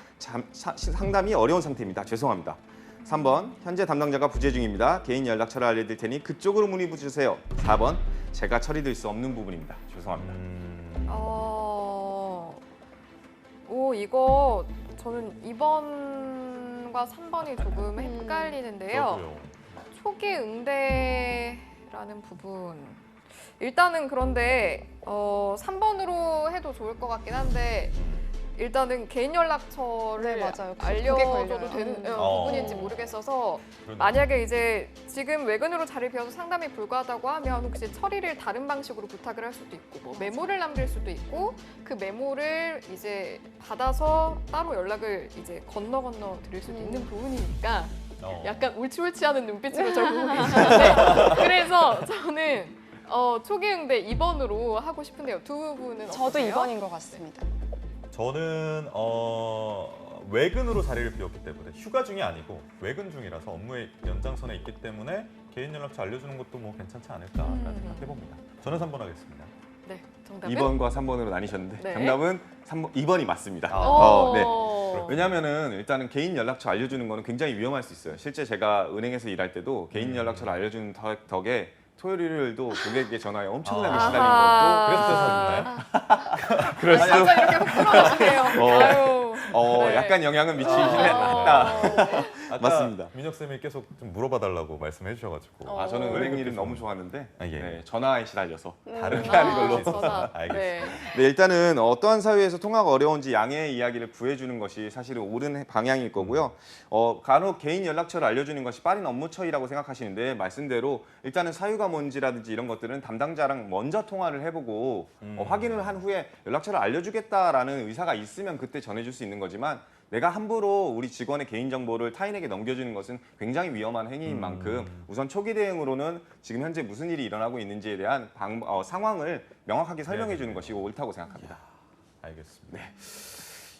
상담이 어려운 상태입니다. 죄송합니다. 3번, 현재 담당자가 부재 중입니다. 개인 연락처를 알려드릴 테니 그쪽으로 문의 주세요. 4번, 제가 처리될 수 없는 부분입니다. 죄송합니다. 이거 저는 2번과 3번이 조금 헷갈리는데요. 저도요. 초기 응대라는 부분. 일단은 그런데 3번으로 해도 좋을 것 같긴 한데 일단은 개인 연락처를 네, 맞아요. 그게 알려줘도 걸려요. 되는 어. 부분인지 모르겠어서 그러네. 만약에 이제 지금 외근으로 자리 비어서 상담이 불가하다고 하면 혹시 처리를 다른 방식으로 부탁을 할 수도 있고 뭐 메모를 남길 수도 있고 그 메모를 이제 받아서 따로 연락을 이제 건너 드릴 수도 있는 부분이니까 약간 옳치하는 눈빛으로 저를 보고 계시는데 그래서 저는 초기 응대 2번으로 하고 싶은데요. 두 분은 저도 어떠세요? 2번인 것 같습니다. 저는 외근으로 자리를 비웠기 때문에 휴가 중이 아니고 외근 중이라서 업무의 연장선에 있기 때문에 개인 연락처 알려주는 것도 뭐 괜찮지 않을까라는 생각해 봅니다. 저는 3번 하겠습니다. 네, 정답은 2번과 3번으로 나뉘셨는데 네. 정답은 2번이 맞습니다. 네. 왜냐면은 일단은 개인 연락처 알려주는 거는 굉장히 위험할 수 있어요. 실제 제가 은행에서 일할 때도 개인 연락처를 알려주는 덕에 토요일 일요일도 고객에게 전화에 엄청나게 시달린 것도 그럴 수 진짜 이렇게 훅 들어가시네요. 네. 약간 영향은 미치긴 했다. 아까 맞습니다. 민혁 쌤이 계속 좀 물어봐달라고 말씀해 주셔가지고 저는 은행 일은 너무 좋았는데 예. 네, 전화에 시달려서 다르게 하는 걸로. 전화. 알겠습니다. 네. 네, 일단은 어떠한 사유에서 통화가 어려운지 양해의 이야기를 구해주는 것이 사실은 옳은 방향일 거고요. 간혹 개인 연락처를 알려주는 것이 빠른 업무 처리라고 생각하시는데 말씀대로 일단은 사유가 뭔지라든지 이런 것들은 담당자랑 먼저 통화를 해보고 확인을 한 후에 연락처를 알려주겠다라는 의사가 있으면 그때 전해줄 수 있는 거지만 내가 함부로 우리 직원의 개인정보를 타인에게 넘겨주는 것은 굉장히 위험한 행위인 만큼 우선 초기 대응으로는 지금 현재 무슨 일이 일어나고 있는지에 대한 상황을 명확하게 설명해 주는 것이 옳다고 생각합니다. 알겠습니다. 네.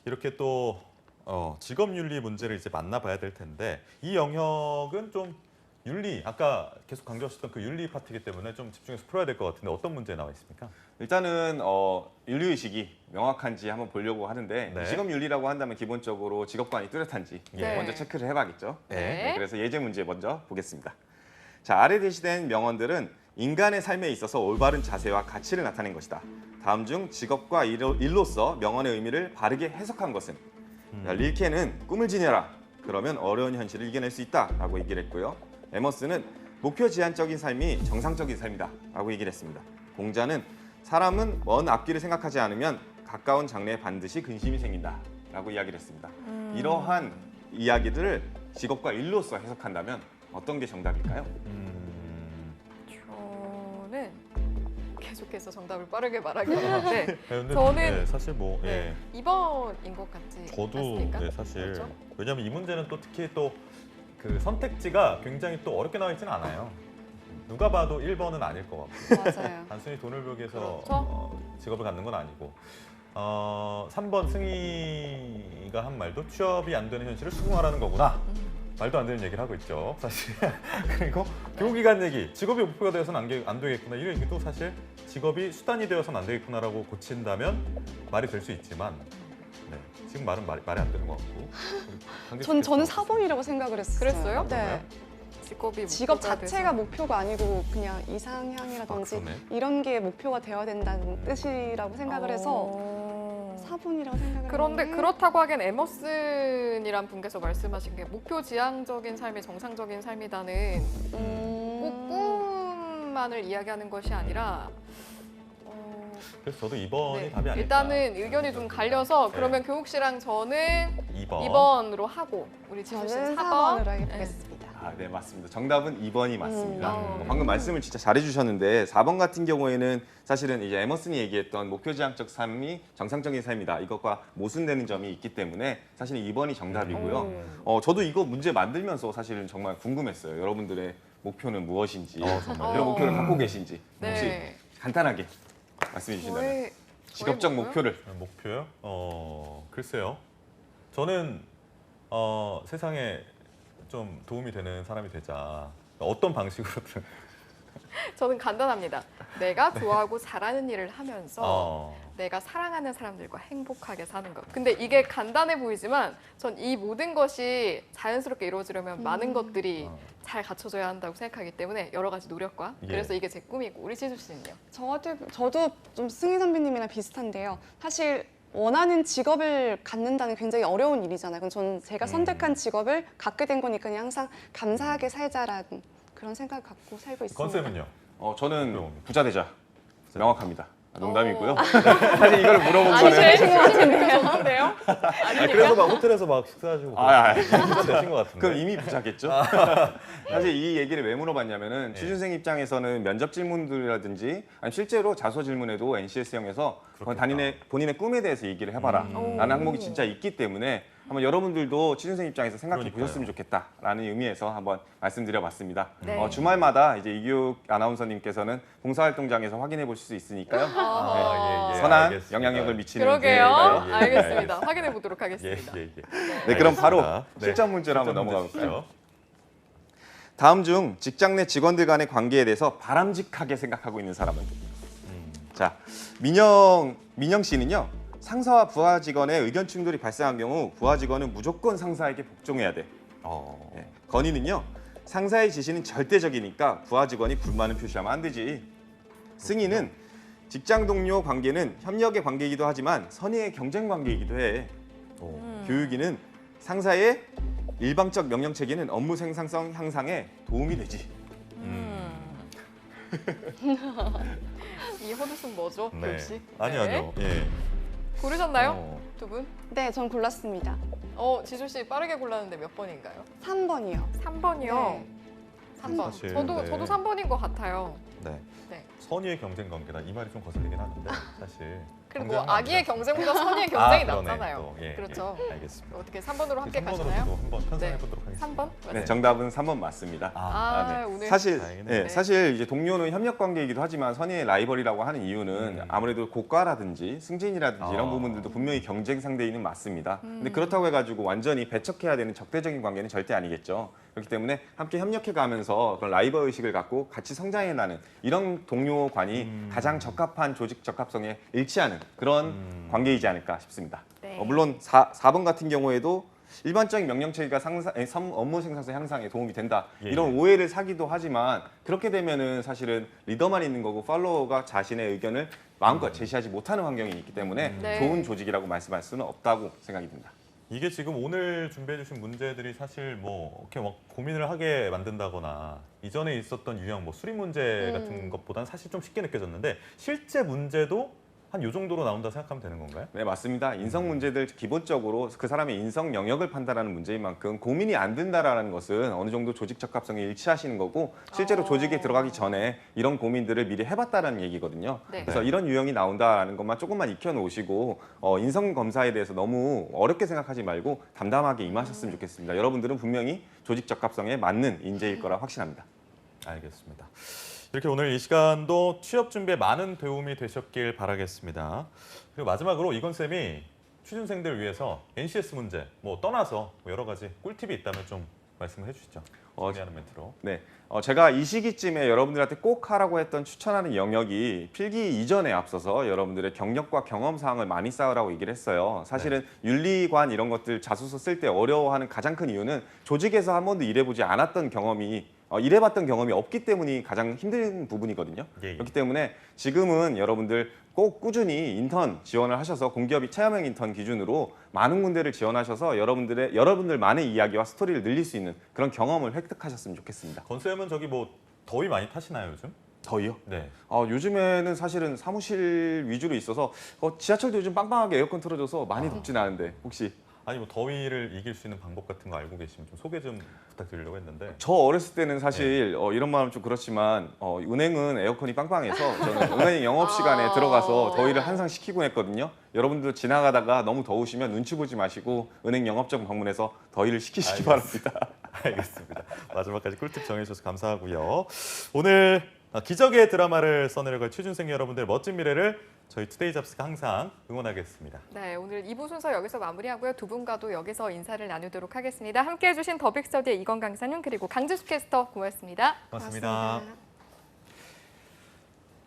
이렇게 또 직업윤리 문제를 이제 만나봐야 될 텐데 이 영역은 좀 윤리, 아까 계속 강조하셨던 그 윤리 파트이기 때문에 좀 집중해서 풀어야 될 것 같은데 어떤 문제 나와 있습니까? 일단은 윤리의식이 명확한지 한번 보려고 하는데 네. 직업윤리라고 한다면 기본적으로 직업관이 뚜렷한지 네. 먼저 체크를 해봐야겠죠. 네. 그래서 예제 문제 먼저 보겠습니다. 자, 아래 제시된 명언들은 인간의 삶에 있어서 올바른 자세와 가치를 나타낸 것이다. 다음 중 직업과 일로서 명언의 의미를 바르게 해석한 것은? 자, 릴케는 꿈을 지녀라. 그러면 어려운 현실을 이겨낼 수 있다라고 얘기를 했고요. 에머스는 목표 지향적인 삶이 정상적인 삶이다 라고 얘기를 했습니다. 공자는 사람은 먼 앞길을 생각하지 않으면 가까운 장래에 반드시 근심이 생긴다 라고 이야기를 했습니다. 이러한 이야기들을 직업과 일로서 해석한다면 어떤 게 정답일까요? 저는 계속해서 정답을 빠르게 말하긴 하는데 근데 저는 네, 사실 뭐 네, 2번인 것 같지 저도 않습니까? 네, 사실 그렇죠? 왜냐하면 이 문제는 또 특히 또 그 선택지가 굉장히 또 어렵게 나와 있지는 않아요. 누가 봐도 1번은 아닐 것 같고 맞아요. 단순히 돈을 벌기 위해서 그렇죠. 직업을 갖는 건 아니고 3번 승희가 한 말도 취업이 안 되는 현실을 수긍하라는 거구나. 말도 안 되는 얘기를 하고 있죠, 사실. 그리고 교육기관 얘기, 직업이 목표가 되어서는 안 되겠구나. 이런 얘기도 사실 직업이 수단이 되어서는 안 되겠구나라고 고친다면 말이 될 수 있지만 네, 지금 말은 말이 안 되는 것 같고. 저는 4번이라고 생각을 했어요. 그랬어요? 네. 직업이 직업 목표가 자체가 돼서. 목표가 아니고 그냥 이상향이라든지 그러네. 이런 게 목표가 되어야 된다는 뜻이라고 생각을 해서 4번이라고 생각을 그런데 했는데 그렇다고 하기엔 에머슨이란 분께서 말씀하신 게 목표 지향적인 삶이 정상적인 삶이다는 꼭 꿈만을 이야기하는 것이 아니라 그래서 저도 2번이 네, 답이 아닐까. 일단은 의견이 좀 갈려서 네. 그러면 교욱 씨랑 저는 2번. 2번으로 하고 우리 지수 씨는 저는 4번. 4번으로 해보겠습니다. 네, 맞습니다. 정답은 2번이 맞습니다. 음. 방금 말씀을 진짜 잘해주셨는데 4번 같은 경우에는 사실은 이제 에머슨이 얘기했던 목표 지향적 삶이 정상적인 삶이다. 이것과 모순되는 점이 있기 때문에 사실 2번이 정답이고요. 저도 이거 문제 만들면서 사실은 정말 궁금했어요. 여러분들의 목표는 무엇인지, 정말요? 이런 목표를 갖고 계신지 혹시 네. 간단하게 말씀해 주신다면 저의 직업적 뭐고요? 목표를 목표요? 글쎄요. 저는 세상에 좀 도움이 되는 사람이 되자. 어떤 방식으로든. 저는 간단합니다. 내가 좋아하고 잘하는 일을 하면서 네. 내가 사랑하는 사람들과 행복하게 사는 것. 근데 이게 간단해 보이지만 전 이 모든 것이 자연스럽게 이루어지려면 많은 것들이 잘 갖춰져야 한다고 생각하기 때문에 여러 가지 노력과 예. 그래서 이게 제 꿈이고 우리 지수 씨는요? 저도 좀 승희 선배님이랑 비슷한데요. 사실 원하는 직업을 갖는다는 굉장히 어려운 일이잖아요. 그럼 저는 제가 선택한 직업을 갖게 된 거니까 그냥 항상 감사하게 살자라는 그런 생각을 갖고 살고 있습니다. 건쌤은요? 저는 부자 되자. 명확합니다. 농담이고요. 어. 사실 이걸 물어본 아니 거는 제일 좋은데요? 그래서 막 호텔에서 막 식사하시고 부자 되신 것 같은데. 그럼 이미 부자겠죠? 사실 이 얘기를 왜 물어봤냐면은 취준생 입장에서는 면접 질문들이라든지 아니 실제로 자소 질문에도 NCS형에서 본인의 꿈에 대해서 얘기를 해봐라 라는 항목이 진짜 있기 때문에 한번 여러분들도 취준생 입장에서 생각해 보셨으면 좋겠다라는 의미에서 한번 말씀드려봤습니다. 네. 주말마다 이제 이규욱 아나운서님께서는 봉사활동장에서 확인해 보실 수 있으니까요. 예, 선한 알겠습니다. 영향력을 미치는 그러게요. 네, 네. 알겠습니다. 확인해 보도록 하겠습니다. 예. 네, 그럼 바로 알겠습니다. 실전 문제로 실전 한번 넘어가 문제 볼까요? 주시죠. 다음 중 직장 내 직원들 간의 관계에 대해서 바람직하게 생각하고 있는 사람은? 자, 민영 씨는요. 상사와 부하 직원의 의견 충돌이 발생한 경우 부하 직원은 무조건 상사에게 복종해야 돼. 네. 건희는요. 상사의 지시는 절대적이니까 부하 직원이 불만을 표시하면 안 되지. 승희는 직장 동료 관계는 협력의 관계이기도 하지만 선의의 경쟁 관계이기도 해. 교육이는 상사의 일방적 명령 체계는 업무 생산성 향상에 도움이 되지. 이 허드슨 뭐죠? 네. 역시. 아니요. 예. 고르셨나요? 두 분? 네, 전 골랐습니다. 지수 씨 빠르게 골랐는데 몇 번인가요? 3번이요. 3번이요. 네. 3번. 사실, 저도 네. 3번인 것 같아요. 네. 네. 선의의 경쟁 관계다. 이 말이 좀 거슬리긴 하는데 사실. 그리고 경쟁은 악의의 아니라. 경쟁보다 선의의 경쟁이 그러네, 낫잖아요. 또. 예, 그렇죠. 예, 알겠습니다. 어떻게 3번으로 함께 3번으로 가시나요? 저도 한번 편성해 네. 보도록 하겠습니다. 3번? 네, 정답은 3번 맞습니다. 네. 오늘 사실 다행이네요. 사실 이제 동료는 협력 관계이기도 하지만 선의의 라이벌이라고 하는 이유는 아무래도 고과라든지 승진이라든지 이런 부분들도 분명히 경쟁 상대이는 맞습니다. 근데 그렇다고 해가지고 완전히 배척해야 되는 적대적인 관계는 절대 아니겠죠. 그렇기 때문에 함께 협력해가면서 그런 라이벌 의식을 갖고 같이 성장해나는 이런 동료관이 가장 적합한 조직 적합성에 일치하는 그런 관계이지 않을까 싶습니다. 네. 물론 4번 같은 경우에도 일반적인 명령체계가 업무 생산성 향상에 도움이 된다. 예, 이런 오해를 사기도 하지만 그렇게 되면은 사실은 리더만 있는 거고 팔로워가 자신의 의견을 마음껏 제시하지 못하는 환경이 있기 때문에 네. 좋은 조직이라고 말씀할 수는 없다고 생각이 듭니다. 이게 지금 오늘 준비해 주신 문제들이 사실 뭐 이렇게 막 고민을 하게 만든다거나 이전에 있었던 유형 뭐 수리 문제 같은 것보다는 사실 좀 쉽게 느껴졌는데 실제 문제도 한 요 정도로 나온다 생각하면 되는 건가요? 네, 맞습니다. 인성 문제들 기본적으로 그 사람의 인성 영역을 판단하는 문제인 만큼 고민이 안 된다라는 것은 어느 정도 조직 적합성에 일치하시는 거고 실제로 조직에 들어가기 전에 이런 고민들을 미리 해봤다라는 얘기거든요. 네. 그래서 이런 유형이 나온다라는 것만 조금만 익혀놓으시고 인성 검사에 대해서 너무 어렵게 생각하지 말고 담담하게 임하셨으면 좋겠습니다. 여러분들은 분명히 조직 적합성에 맞는 인재일 거라 확신합니다. 알겠습니다. 이렇게 오늘 이 시간도 취업 준비에 많은 도움이 되셨길 바라겠습니다. 그리고 마지막으로 이건 쌤이 취준생들 위해서 NCS 문제 뭐 떠나서 여러 가지 꿀팁이 있다면 좀 말씀을 해주시죠. 정리하는 멘트로. 네, 제가 이 시기쯤에 여러분들한테 꼭 하라고 했던 추천하는 영역이 필기 이전에 앞서서 여러분들의 경력과 경험 사항을 많이 쌓으라고 얘기를 했어요. 사실은 윤리관 이런 것들 자소서 쓸 때 어려워하는 가장 큰 이유는 조직에서 한 번도 일해보지 않았던 경험이 일해봤던 경험이 없기 때문이 가장 힘든 부분이거든요. 예. 그렇기 때문에 지금은 여러분들 꼭 꾸준히 인턴 지원을 하셔서 공기업이 체험형 인턴 기준으로 많은 군데를 지원하셔서 여러분들만의 이야기와 스토리를 늘릴 수 있는 그런 경험을 획득하셨으면 좋겠습니다. 건 쌤은 저기 뭐 더위 많이 타시나요 요즘? 더위요? 네. 요즘에는 사실은 사무실 위주로 있어서 지하철도 요즘 빵빵하게 에어컨 틀어줘서 많이 덥진 않은데 혹시 아니 뭐 더위를 이길 수 있는 방법 같은 거 알고 계시면 좀 소개 좀 부탁드리려고 했는데. 저 어렸을 때는 사실 이런 말은 좀 그렇지만 은행은 에어컨이 빵빵해서 저는 은행 영업 시간에 들어가서 더위를 항상 식히곤 했거든요. 여러분들도 지나가다가 너무 더우시면 눈치 보지 마시고 은행 영업장 방문해서 더위를 식히시기 바랍니다. 알겠습니다. 마지막까지 꿀팁 정해주셔서 감사하고요. 오늘 기적의 드라마를 써내려갈 취준생 여러분들 멋진 미래를 저희 투데이 잡스가 항상 응원하겠습니다. 네, 오늘 2부 순서 여기서 마무리하고요. 두 분과도 여기서 인사를 나누도록 하겠습니다. 함께해 주신 더빅스터디의 이건 강사님 그리고 강지수 캐스터 고맙습니다. 고맙습니다.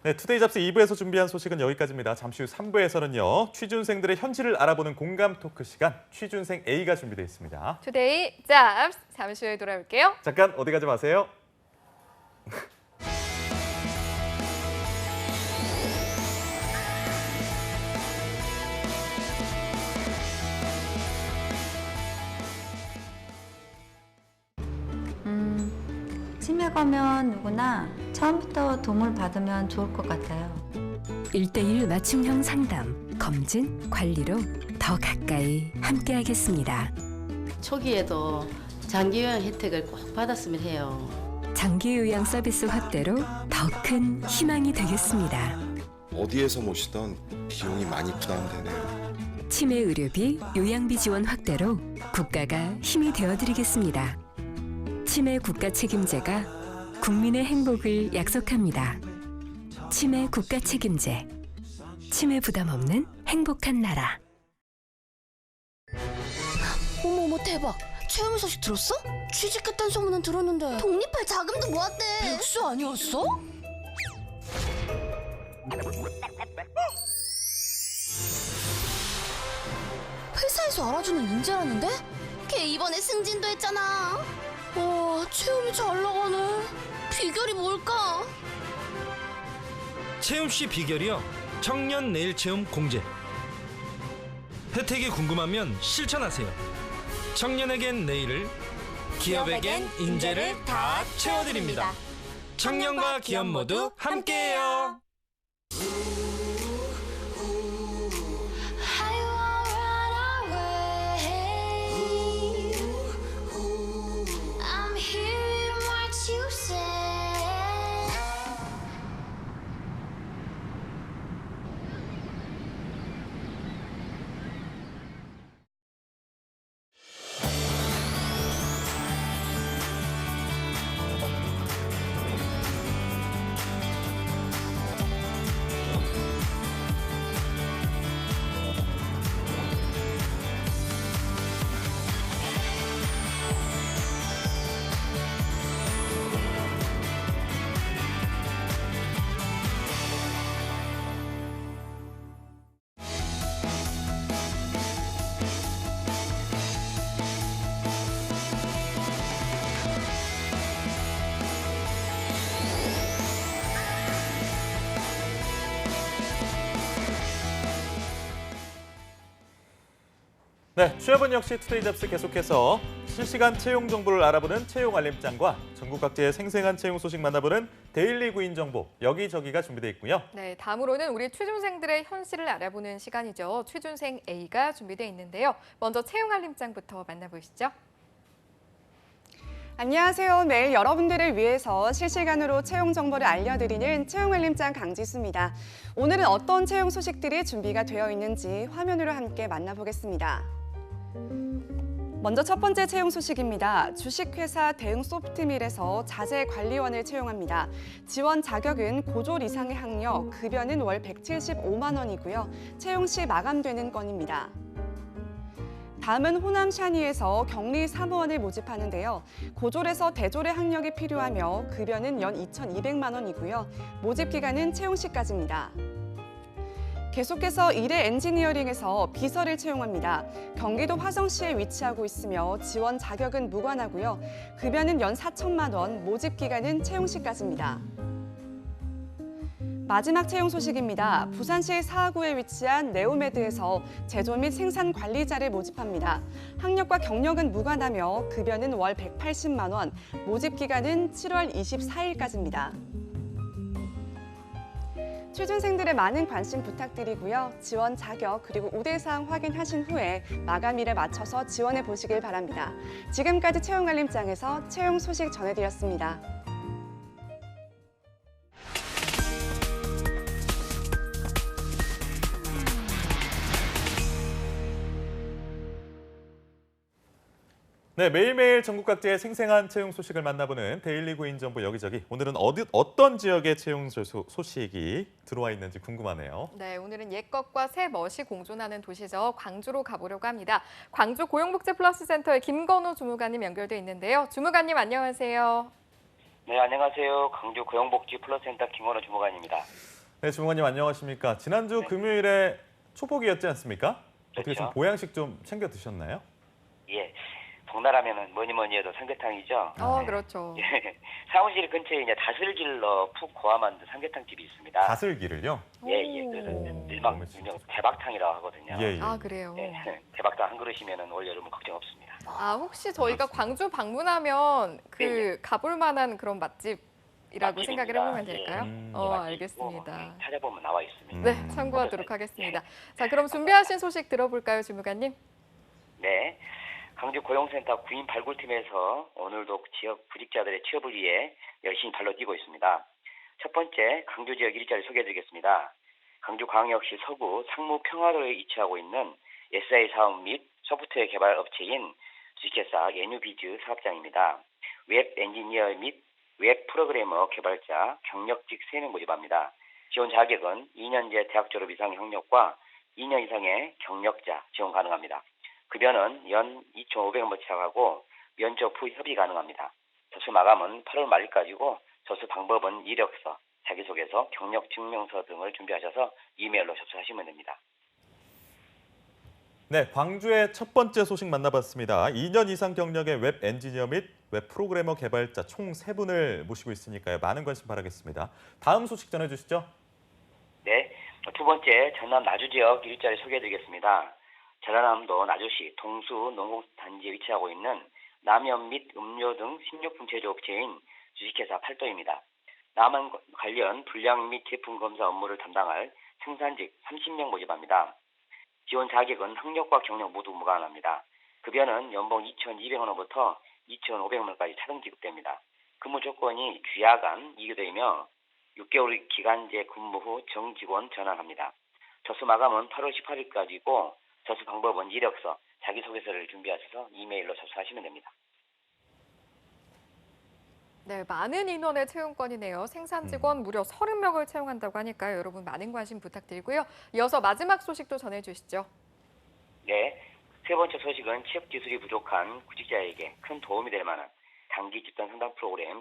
네, 투데이 잡스 2부에서 준비한 소식은 여기까지입니다. 잠시 후 3부에서는요. 취준생들의 현실을 알아보는 공감 토크 시간 취준생 A가 준비되어 있습니다. 투데이 잡스 잠시 후에 돌아올게요. 잠깐 어디 가지 마세요. 치매가 오면 누구나 처음부터 도움을 받으면 좋을 것 같아요. 1:1 맞춤형 상담, 검진, 관리로 더 가까이 함께하겠습니다. 초기에도 장기요양 혜택을 꼭 받았으면 해요. 장기요양 서비스 확대로 더 큰 희망이 되겠습니다. 어디에서 모시던 비용이 많이 부담되네요. 치매 의료비, 요양비 지원 확대로 국가가 힘이 되어드리겠습니다. 치매 국가 책임제가 국민의 행복을 약속합니다. 치매 국가 책임제. 치매 부담 없는 행복한 나라. 어머머 대박! 최우미 소식 들었어? 취직했다는 소문은 들었는데 독립할 자금도 모았대. 백수 아니었어? 회사에서 알아주는 인재라는데? 걔 이번에 승진도 했잖아. 와, 채움이 잘 나가네. 비결이 뭘까? 채움 씨 비결이요. 청년 내일 채움 공제. 혜택이 궁금하면 실천하세요. 청년에겐 내일을, 기업에겐 인재를 다 채워드립니다. 청년과 기업 모두 함께해요. 네, 취업은 역시 투데이 잡스 계속해서 실시간 채용 정보를 알아보는 채용 알림장과 전국 각지의 생생한 채용 소식 만나보는 데일리 구인 정보 여기저기가 준비되어 있고요. 네, 다음으로는 우리 취준생들의 현실을 알아보는 시간이죠. 취준생 A가 준비되어 있는데요. 먼저 채용 알림장부터 만나보시죠. 안녕하세요. 매일 여러분들을 위해서 실시간으로 채용 정보를 알려드리는 채용 알림장 강지수입니다. 오늘은 어떤 채용 소식들이 준비가 되어 있는지 화면으로 함께 만나보겠습니다. 먼저 첫 번째 채용 소식입니다. 주식회사 대응소프트밀에서 자재관리원을 채용합니다. 지원 자격은 고졸 이상의 학력, 급여는 월 175만 원이고요. 채용 시 마감되는 건입니다. 다음은 호남 샤니에서 격리 사무원을 모집하는데요. 고졸에서 대졸의 학력이 필요하며 급여는 연 2,200만 원이고요. 모집 기간은 채용 시까지입니다. 계속해서 일의 엔지니어링에서 비서를 채용합니다. 경기도 화성시에 위치하고 있으며 지원 자격은 무관하고요. 급여는 연 4천만 원, 모집 기간은 채용 시까지입니다. 마지막 채용 소식입니다. 부산시 사하구에 위치한 네오메드에서 제조 및 생산 관리자를 모집합니다. 학력과 경력은 무관하며 급여는 월 180만 원, 모집 기간은 7월 24일까지입니다. 취준생들의 많은 관심 부탁드리고요. 지원 자격 그리고 우대사항 확인하신 후에 마감일에 맞춰서 지원해 보시길 바랍니다. 지금까지 채용 알림장에서 채용 소식 전해드렸습니다. 네, 매일매일 전국 각지의 생생한 채용 소식을 만나보는 데일리 구인 정보 여기저기. 오늘은 어떤 지역의 채용 소식이 들어와 있는지 궁금하네요. 네, 오늘은 옛것과 새 멋이 공존하는 도시죠. 광주로 가보려고 합니다. 광주 고용복지플러스센터의 김건우 주무관님 연결돼 있는데요. 주무관님 안녕하세요. 네, 안녕하세요. 광주 고용복지플러스센터 김건우 주무관입니다. 네, 주무관님 안녕하십니까. 지난주 금요일에 초복이었지 않습니까? 어떻게 좀 보양식 좀 챙겨 드셨나요? 예. 복날하면은 뭐니 해도 삼계탕이죠. 그렇죠. 예. 사무실 근처에 이제 다슬길로 푹 고아 만든 삼계탕 집이 있습니다. 다슬기를요? 예. 그래서 일명 대박탕이라고 하거든요. 예. 아, 그래요? 예. 대박탕 한 그릇이면은 올 여름은 걱정 없습니다. 혹시 저희가 광주 방문하면 가볼 만한 그런 맛집이라고 생각을 해보면 될까요? 알겠습니다. 찾아보면 나와 있습니다. 네, 참고하도록 하겠습니다. 자, 그럼 준비하신 소식 들어볼까요, 주무관님? 네. 광주 고용센터 구인 발굴팀에서 오늘도 지역 구직자들의 취업을 위해 열심히 발로 뛰고 있습니다. 첫 번째 광주 지역 일자리 소개해드리겠습니다. 광주광역시 서구 상무 평화로에 위치하고 있는 SI 사업 및 소프트웨어 개발 업체인 주식회사 예뉴비즈 사업장입니다. 웹 엔지니어 및 웹 프로그래머 개발자 경력직 3명 모집합니다. 지원 자격은 2년제 대학 졸업 이상의 학력과 2년 이상의 경력자 지원 가능합니다. 급여는 연 2,500원부터 시작하고 면접 후 협의 가능합니다. 접수 마감은 8월 말일까지고 접수 방법은 이력서, 자기소개서, 경력증명서 등을 준비하셔서 이메일로 접수하시면 됩니다. 네, 광주의 첫 번째 소식 만나봤습니다. 2년 이상 경력의 웹 엔지니어 및 웹 프로그래머 개발자 총 3분을 모시고 있으니까요. 많은 관심 바라겠습니다. 다음 소식 전해주시죠. 네, 두 번째 전남 나주 지역 일자리 소개해드리겠습니다. 전라남도 나주시 동수 농공단지에 위치하고 있는 라면 및 음료 등 식료품 제조업체인 주식회사 팔도입니다. 라면 관련 불량 및 제품 검사 업무를 담당할 생산직 30명 모집합니다. 지원 자격은 학력과 경력 모두 무관합니다. 급여는 연봉 2,200원부터 2,500원까지 차등 지급됩니다. 근무 조건이 귀하간 2교대이며 6개월 기간제 근무 후 정직원 전환합니다. 접수 마감은 8월 18일까지고 접수 방법은 이력서, 자기소개서를 준비하셔서 이메일로 접수하시면 됩니다. 네, 많은 인원의 채용건이네요. 생산 직원 무려 30명을 채용한다고 하니까요. 여러분 많은 관심 부탁드리고요. 이어서 마지막 소식도 전해주시죠. 네, 세 번째 소식은 취업 기술이 부족한 구직자에게 큰 도움이 될 만한 단기 집단 상담 프로그램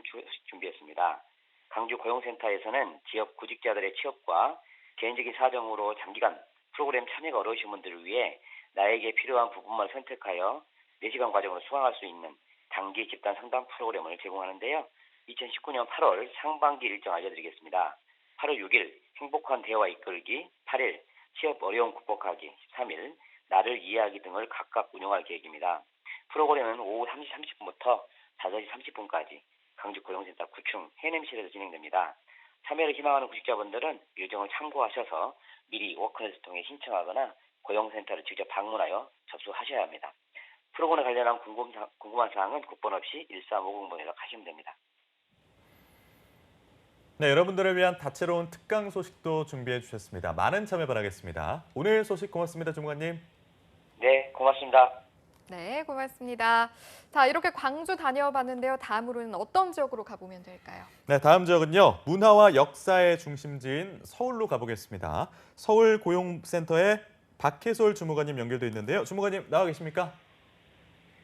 준비했습니다. 광주 고용센터에서는 지역 구직자들의 취업과 개인적인 사정으로 장기간 프로그램 참여가 어려우신 분들을 위해 나에게 필요한 부분만 선택하여 4시간 과정으로 수강할 수 있는 단기 집단 상담 프로그램을 제공하는데요. 2019년 8월 상반기 일정 알려드리겠습니다. 8월 6일 행복한 대화 이끌기, 8일 취업 어려움 극복하기, 13일 나를 이해하기 등을 각각 운영할 계획입니다. 프로그램은 오후 3시 30분부터 5시 30분까지 광주 고용센터 9층 해냄실에서 진행됩니다. 참여를 희망하는 구직자분들은 일정을 참고하셔서 미리 워크넷을 통해 신청하거나 고용센터를 직접 방문하여 접수하셔야 합니다. 프로그램에 관련한 궁금한 사항은 국번 없이 1350번으로 하시면 됩니다. 네, 여러분들을 위한 다채로운 특강 소식도 준비해 주셨습니다. 많은 참여 바라겠습니다. 오늘 소식 고맙습니다, 주무관님. 네, 고맙습니다. 네, 고맙습니다. 자, 이렇게 광주 다녀봤는데요. 다음으로는 어떤 지역으로 가보면 될까요? 네, 다음 지역은요. 문화와 역사의 중심지인 서울로 가보겠습니다. 서울고용센터의 박혜솔 주무관님 연결돼 있는데요. 주무관님 나와 계십니까?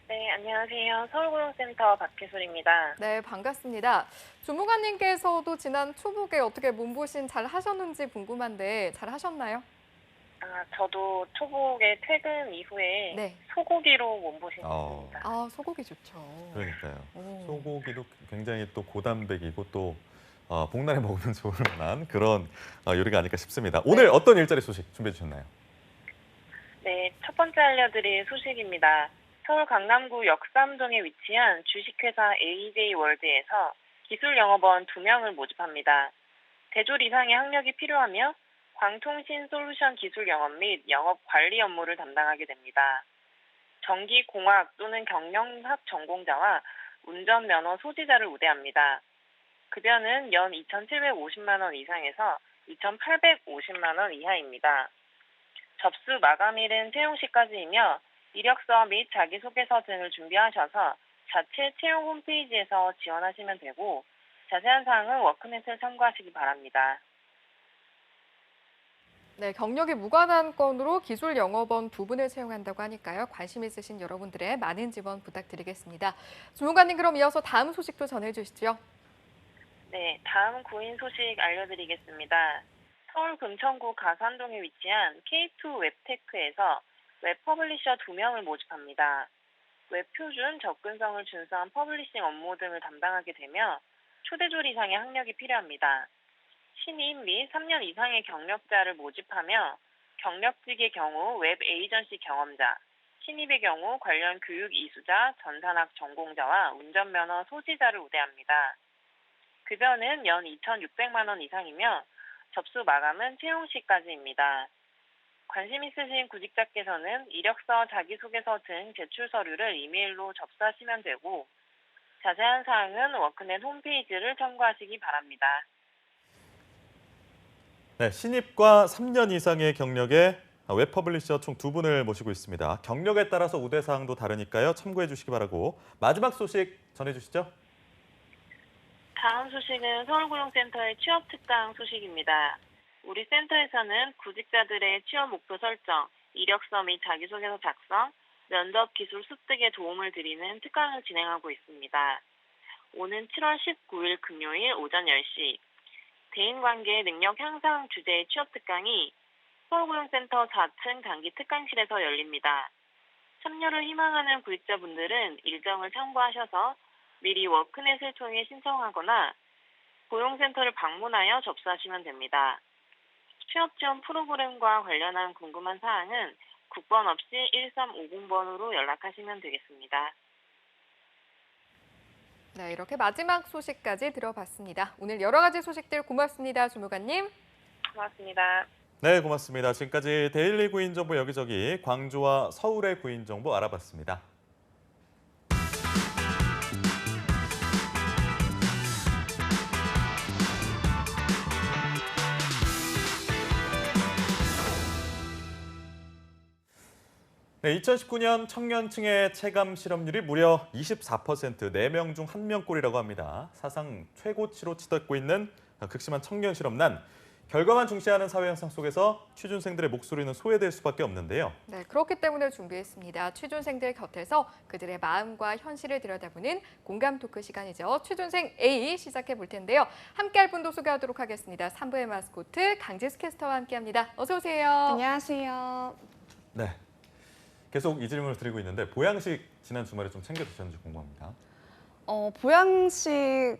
네, 안녕하세요. 서울고용센터 박혜솔입니다. 네, 반갑습니다. 주무관님께서도 지난 초복에 어떻게 몸보신 잘 하셨는지 궁금한데 잘 하셨나요? 저도 초복에 퇴근 이후에 소고기로 몸보신 했습니다. 아, 소고기 좋죠. 그러니까요. 소고기도 굉장히 또 고단백이고 또 복날에 먹으면 좋을 만한 그런 요리가 아닐까 싶습니다. 오늘 어떤 일자리 소식 준비해 주셨나요? 네, 첫 번째 알려드릴 소식입니다. 서울 강남구 역삼동에 위치한 주식회사 AJ월드에서 기술영업원 2명을 모집합니다. 대졸 이상의 학력이 필요하며 광통신 솔루션 기술 영업 및 영업 관리 업무를 담당하게 됩니다. 전기공학 또는 경영학 전공자와 운전면허 소지자를 우대합니다. 급여는 연 2,750만 원 이상에서 2,850만 원 이하입니다. 접수 마감일은 채용 시까지이며 이력서 및 자기소개서 등을 준비하셔서 자체 채용 홈페이지에서 지원하시면 되고 자세한 사항은 워크넷을 참고하시기 바랍니다. 네, 경력이 무관한 건으로 기술 영업원 2분을 채용한다고 하니까요. 관심 있으신 여러분들의 많은 지원 부탁드리겠습니다. 주무관님, 그럼 이어서 다음 소식도 전해주시죠. 네, 다음 구인 소식 알려드리겠습니다. 서울 금천구 가산동에 위치한 K2 웹테크에서 웹퍼블리셔 2명을 모집합니다. 웹표준, 접근성을 준수한 퍼블리싱 업무 등을 담당하게 되며 초대졸 이상의 학력이 필요합니다. 신입 및 3년 이상의 경력자를 모집하며 경력직의 경우 웹 에이전시 경험자, 신입의 경우 관련 교육 이수자, 전산학 전공자와 운전면허 소지자를 우대합니다. 급여는 연 2,600만 원 이상이며 접수 마감은 채용 시까지입니다. 관심 있으신 구직자께서는 이력서, 자기소개서 등 제출 서류를 이메일로 접수하시면 되고 자세한 사항은 워크넷 홈페이지를 참고하시기 바랍니다. 네, 신입과 3년 이상의 경력의 웹퍼블리셔 총 2분을 모시고 있습니다. 경력에 따라서 우대 사항도 다르니까요. 참고해 주시기 바라고 마지막 소식 전해주시죠. 다음 소식은 서울고용센터의 취업 특강 소식입니다. 우리 센터에서는 구직자들의 취업 목표 설정, 이력서 및 자기소개서 작성, 면접 기술 습득에 도움을 드리는 특강을 진행하고 있습니다. 오는 7월 19일 금요일 오전 10시 대인관계 능력 향상 주제의 취업 특강이 서울고용센터 4층 단기 특강실에서 열립니다. 참여를 희망하는 구직자분들은 일정을 참고하셔서 미리 워크넷을 통해 신청하거나 고용센터를 방문하여 접수하시면 됩니다. 취업 지원 프로그램과 관련한 궁금한 사항은 국번 없이 1350번으로 연락하시면 되겠습니다. 네, 이렇게 마지막 소식까지 들어봤습니다. 오늘 여러 가지 소식들 고맙습니다, 주무관님. 고맙습니다. 네, 고맙습니다. 지금까지 데일리 구인 정보 여기저기 광주와 서울의 구인 정보 알아봤습니다. 네, 2019년 청년층의 체감 실업률이 무려 24%, 4명 중 1명꼴이라고 합니다. 사상 최고치로 치닫고 있는 극심한 청년 실업난. 결과만 중시하는 사회 현상 속에서 취준생들의 목소리는 소외될 수밖에 없는데요. 네, 그렇기 때문에 준비했습니다. 취준생들 곁에서 그들의 마음과 현실을 들여다보는 공감 토크 시간이죠. 취준생 A 시작해 볼 텐데요. 함께할 분도 소개하도록 하겠습니다. 3부의 마스코트 강지수 캐스터와 함께합니다. 어서 오세요. 안녕하세요. 네. 계속 이 질문을 드리고 있는데 보양식 지난 주말에 좀 챙겨 드셨는지 궁금합니다. 보양식은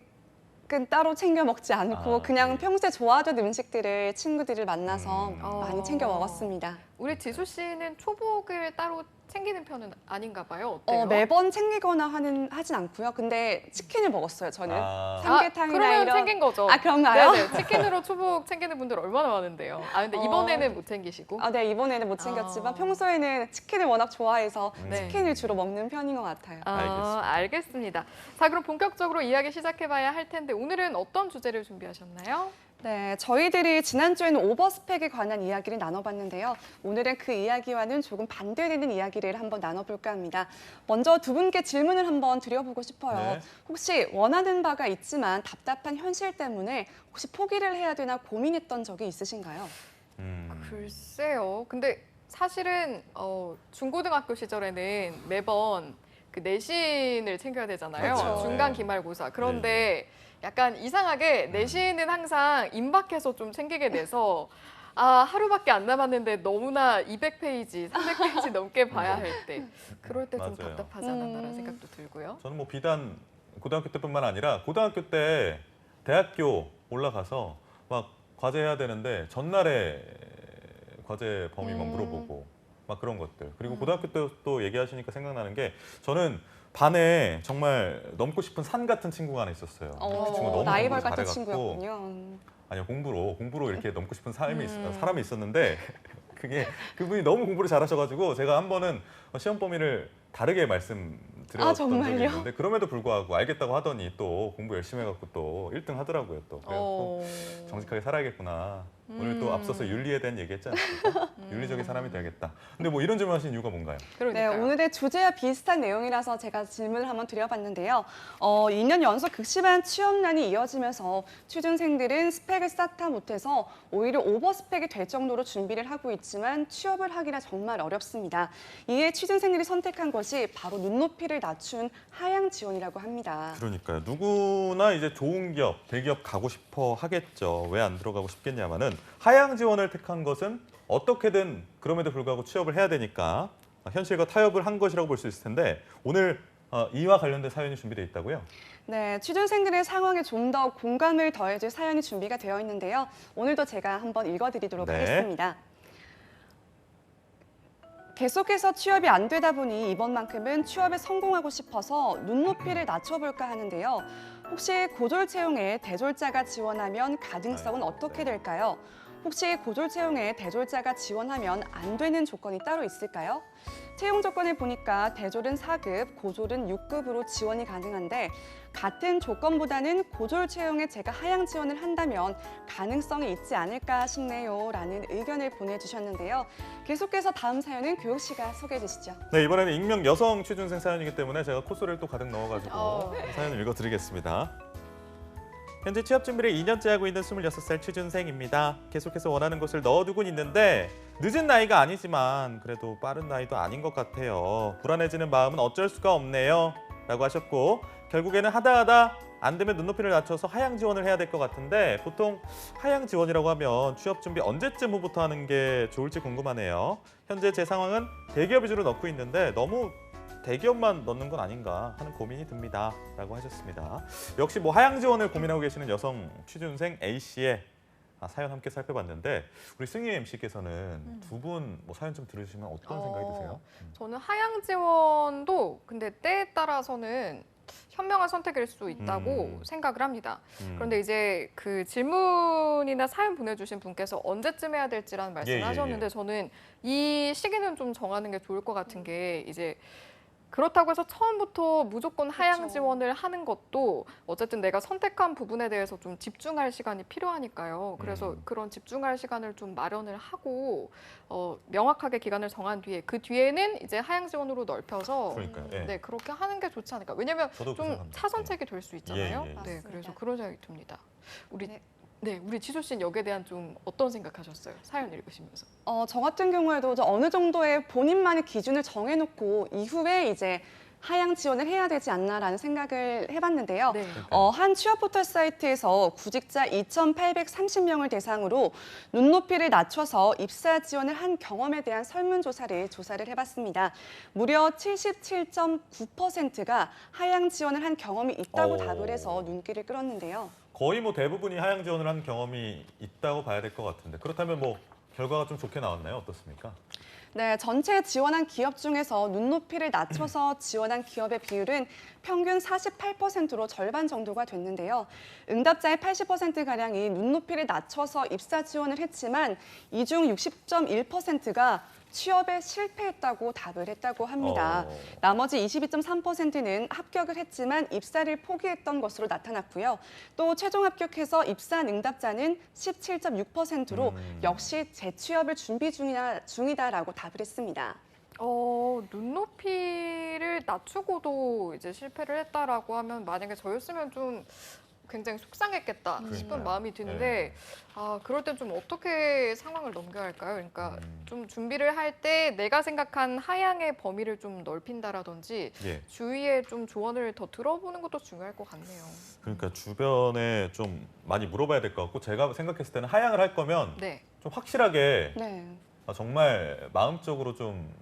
따로 챙겨 먹지 않고 그냥 평소에 좋아하던 음식들을 친구들을 만나서 많이 챙겨 먹었습니다. 우리 지수 씨는 초복을 따로 챙기는 편은 아닌가 봐요. 어때요? 매번 챙기거나 하진 않고요. 근데 치킨을 먹었어요, 저는. 삼계탕이나 그러면 이런. 챙긴 거죠. 아, 그런가요? 네네. 치킨으로 초복 챙기는 분들 얼마나 많은데요. 근데 이번에는 못 챙기시고? 네, 이번에는 못 챙겼지만 평소에는 치킨을 워낙 좋아해서 네. 치킨을 주로 먹는 편인 것 같아요. 알겠습니다. 자, 그럼 본격적으로 이야기 시작해봐야 할 텐데 오늘은 어떤 주제를 준비하셨나요? 네, 저희들이 지난주에는 오버스펙에 관한 이야기를 나눠봤는데요. 오늘은 그 이야기와는 조금 반대되는 이야기를 한번 나눠볼까 합니다. 먼저 두 분께 질문을 한번 드려보고 싶어요. 네. 혹시 원하는 바가 있지만 답답한 현실 때문에 혹시 포기를 해야 되나 고민했던 적이 있으신가요? 글쎄요. 근데 사실은 중고등학교 시절에는 매번 그 내신을 챙겨야 되잖아요. 맞아요. 중간 네. 기말고사. 그런데 약간 이상하게 내신은 항상 임박해서 좀 챙기게 돼서 하루밖에 안 남았는데 너무나 200페이지, 300페이지 넘게 봐야 할 때 그럴 때 좀 맞아요. 답답하지 않았나라는 생각도 들고요. 저는 뭐 비단 고등학교 때뿐만 아니라 고등학교 때 대학교 올라가서 막 과제해야 되는데 전날에 과제 범위 막 물어보고 막 그런 것들. 그리고 고등학교 때 또 얘기하시니까 생각나는 게 저는 반에 정말 넘고 싶은 산 같은 친구가 하나 있었어요. 그 친구 너무 라이벌 공부를 같은 잘해갖고. 친구였군요. 아니요, 공부로 이렇게 넘고 싶은 사람이 있었는데 그분이 너무 공부를 잘하셔가지고 제가 한 번은 시험 범위를 다르게 말씀드렸던 적이 있는데 그럼에도 불구하고 알겠다고 하더니 또 공부 열심히 해갖고 또 1등 하더라고요. 또 그래서 정직하게 살아야겠구나. 오늘 또 앞서서 윤리에 대한 얘기했지 않습니까? 윤리적인 사람이 돼야겠다. 근데 뭐 이런 질문 하신 이유가 뭔가요? 네, 오늘의 주제와 비슷한 내용이라서 제가 질문을 한번 드려봤는데요. 2년 연속 극심한 취업난이 이어지면서 취준생들은 스펙을 쌓다 못해서 오히려 오버스펙이 될 정도로 준비를 하고 있지만 취업을 하기가 정말 어렵습니다. 이에 취준생들이 선택한 것이 바로 눈높이를 낮춘 하향 지원이라고 합니다. 그러니까요. 누구나 이제 좋은 기업, 대기업 가고 싶어 하겠죠. 왜 안 들어가고 싶겠냐마는 하향 지원을 택한 것은 어떻게든 그럼에도 불구하고 취업을 해야 되니까 현실과 타협을 한 것이라고 볼 수 있을 텐데 오늘 이와 관련된 사연이 준비되어 있다고요? 네, 취준생들의 상황에 좀 더 공감을 더해줄 사연이 준비가 되어 있는데요. 오늘도 제가 한번 읽어드리도록 하겠습니다. 계속해서 취업이 안 되다 보니 이번만큼은 취업에 성공하고 싶어서 눈높이를 낮춰볼까 하는데요. 혹시 고졸 채용에 대졸자가 지원하면 가능성은 어떻게 될까요? 혹시 고졸 채용에 대졸자가 지원하면 안 되는 조건이 따로 있을까요? 채용 조건을 보니까 대졸은 4급, 고졸은 6급으로 지원이 가능한데 같은 조건보다는 고졸 채용에 제가 하향 지원을 한다면 가능성이 있지 않을까 싶네요 라는 의견을 보내주셨는데요. 계속해서 다음 사연은 교육 씨가 소개해 주시죠. 네, 이번에는 익명 여성 취준생 사연이기 때문에 제가 콧소리를 또 가득 넣어가지고 사연을 읽어드리겠습니다. 현재 취업 준비를 2년째 하고 있는 26살 취준생입니다. 계속해서 원하는 곳을 넣어두곤 있는데 늦은 나이가 아니지만 그래도 빠른 나이도 아닌 것 같아요. 불안해지는 마음은 어쩔 수가 없네요. 라고 하셨고 결국에는 하다 안 되면 눈높이를 낮춰서 하향 지원을 해야 될 것 같은데 보통 하향 지원이라고 하면 취업 준비 언제쯤 후부터 하는 게 좋을지 궁금하네요. 현재 제 상황은 대기업 위주로 넣고 있는데 너무 대기업만 넣는 건 아닌가 하는 고민이 듭니다. 라고 하셨습니다. 역시 뭐 하향 지원을 고민하고 계시는 여성 취준생 A씨의 사연 함께 살펴봤는데 우리 승희 MC께서는 두 분 뭐 사연 좀 들으시면 어떤 생각이 드세요? 저는 하향 지원도 근데 때에 따라서는 현명한 선택일 수 있다고 생각을 합니다. 그런데 이제 그 질문이나 사연 보내주신 분께서 언제쯤 해야 될지라는 말씀을 하셨는데 저는 이 시기는 좀 정하는 게 좋을 것 같은 게 이제 그렇다고 해서 처음부터 무조건 하향 지원을 하는 것도 어쨌든 내가 선택한 부분에 대해서 좀 집중할 시간이 필요하니까요. 그래서 그런 집중할 시간을 좀 마련을 하고 명확하게 기간을 정한 뒤에 그 뒤에는 이제 하향 지원으로 넓혀서 네, 그렇게 하는 게 좋지 않을까. 왜냐하면 좀 차선책이 될 수 있잖아요. 네, 그래서 그런 생각이 듭니다. 우리 지수 씨는 여기에 대한 좀 어떤 생각하셨어요? 사연 읽으시면서. 저 같은 경우에도 어느 정도의 본인만의 기준을 정해놓고 이후에 이제 하향 지원을 해야 되지 않나라는 생각을 해봤는데요. 한 취업 포털 사이트에서 구직자 2,830명을 대상으로 눈높이를 낮춰서 입사 지원을 한 경험에 대한 설문조사를 해봤습니다. 무려 77.9%가 하향 지원을 한 경험이 있다고 답을 해서 눈길을 끌었는데요. 거의 뭐 대부분이 하향 지원을 한 경험이 있다고 봐야 될 것 같은데 그렇다면 뭐 결과가 좀 좋게 나왔나요? 어떻습니까? 네, 전체 지원한 기업 중에서 눈높이를 낮춰서 지원한 기업의 비율은 평균 48%로 절반 정도가 됐는데요. 응답자의 80%가량이 눈높이를 낮춰서 입사 지원을 했지만 이 중 60.1%가 취업에 실패했다고 답을 했다고 합니다. 나머지 22.3%는 합격을 했지만 입사를 포기했던 것으로 나타났고요. 또 최종 합격해서 입사한 응답자는 17.6%로 역시 재취업을 준비 중이다라고 답을 했습니다. 눈높이를 낮추고도 이제 실패를 했다라고 하면 만약에 저였으면 좀 굉장히 속상했겠다 싶은 마음이 드는데 그럴 땐 좀 어떻게 상황을 넘겨야 할까요? 그러니까 좀 준비를 할 때 내가 생각한 하향의 범위를 좀 넓힌다라든지 주위에 좀 조언을 더 들어보는 것도 중요할 것 같네요. 그러니까 주변에 좀 많이 물어봐야 될 것 같고 제가 생각했을 때는 하향을 할 거면 좀 확실하게 정말 마음적으로 좀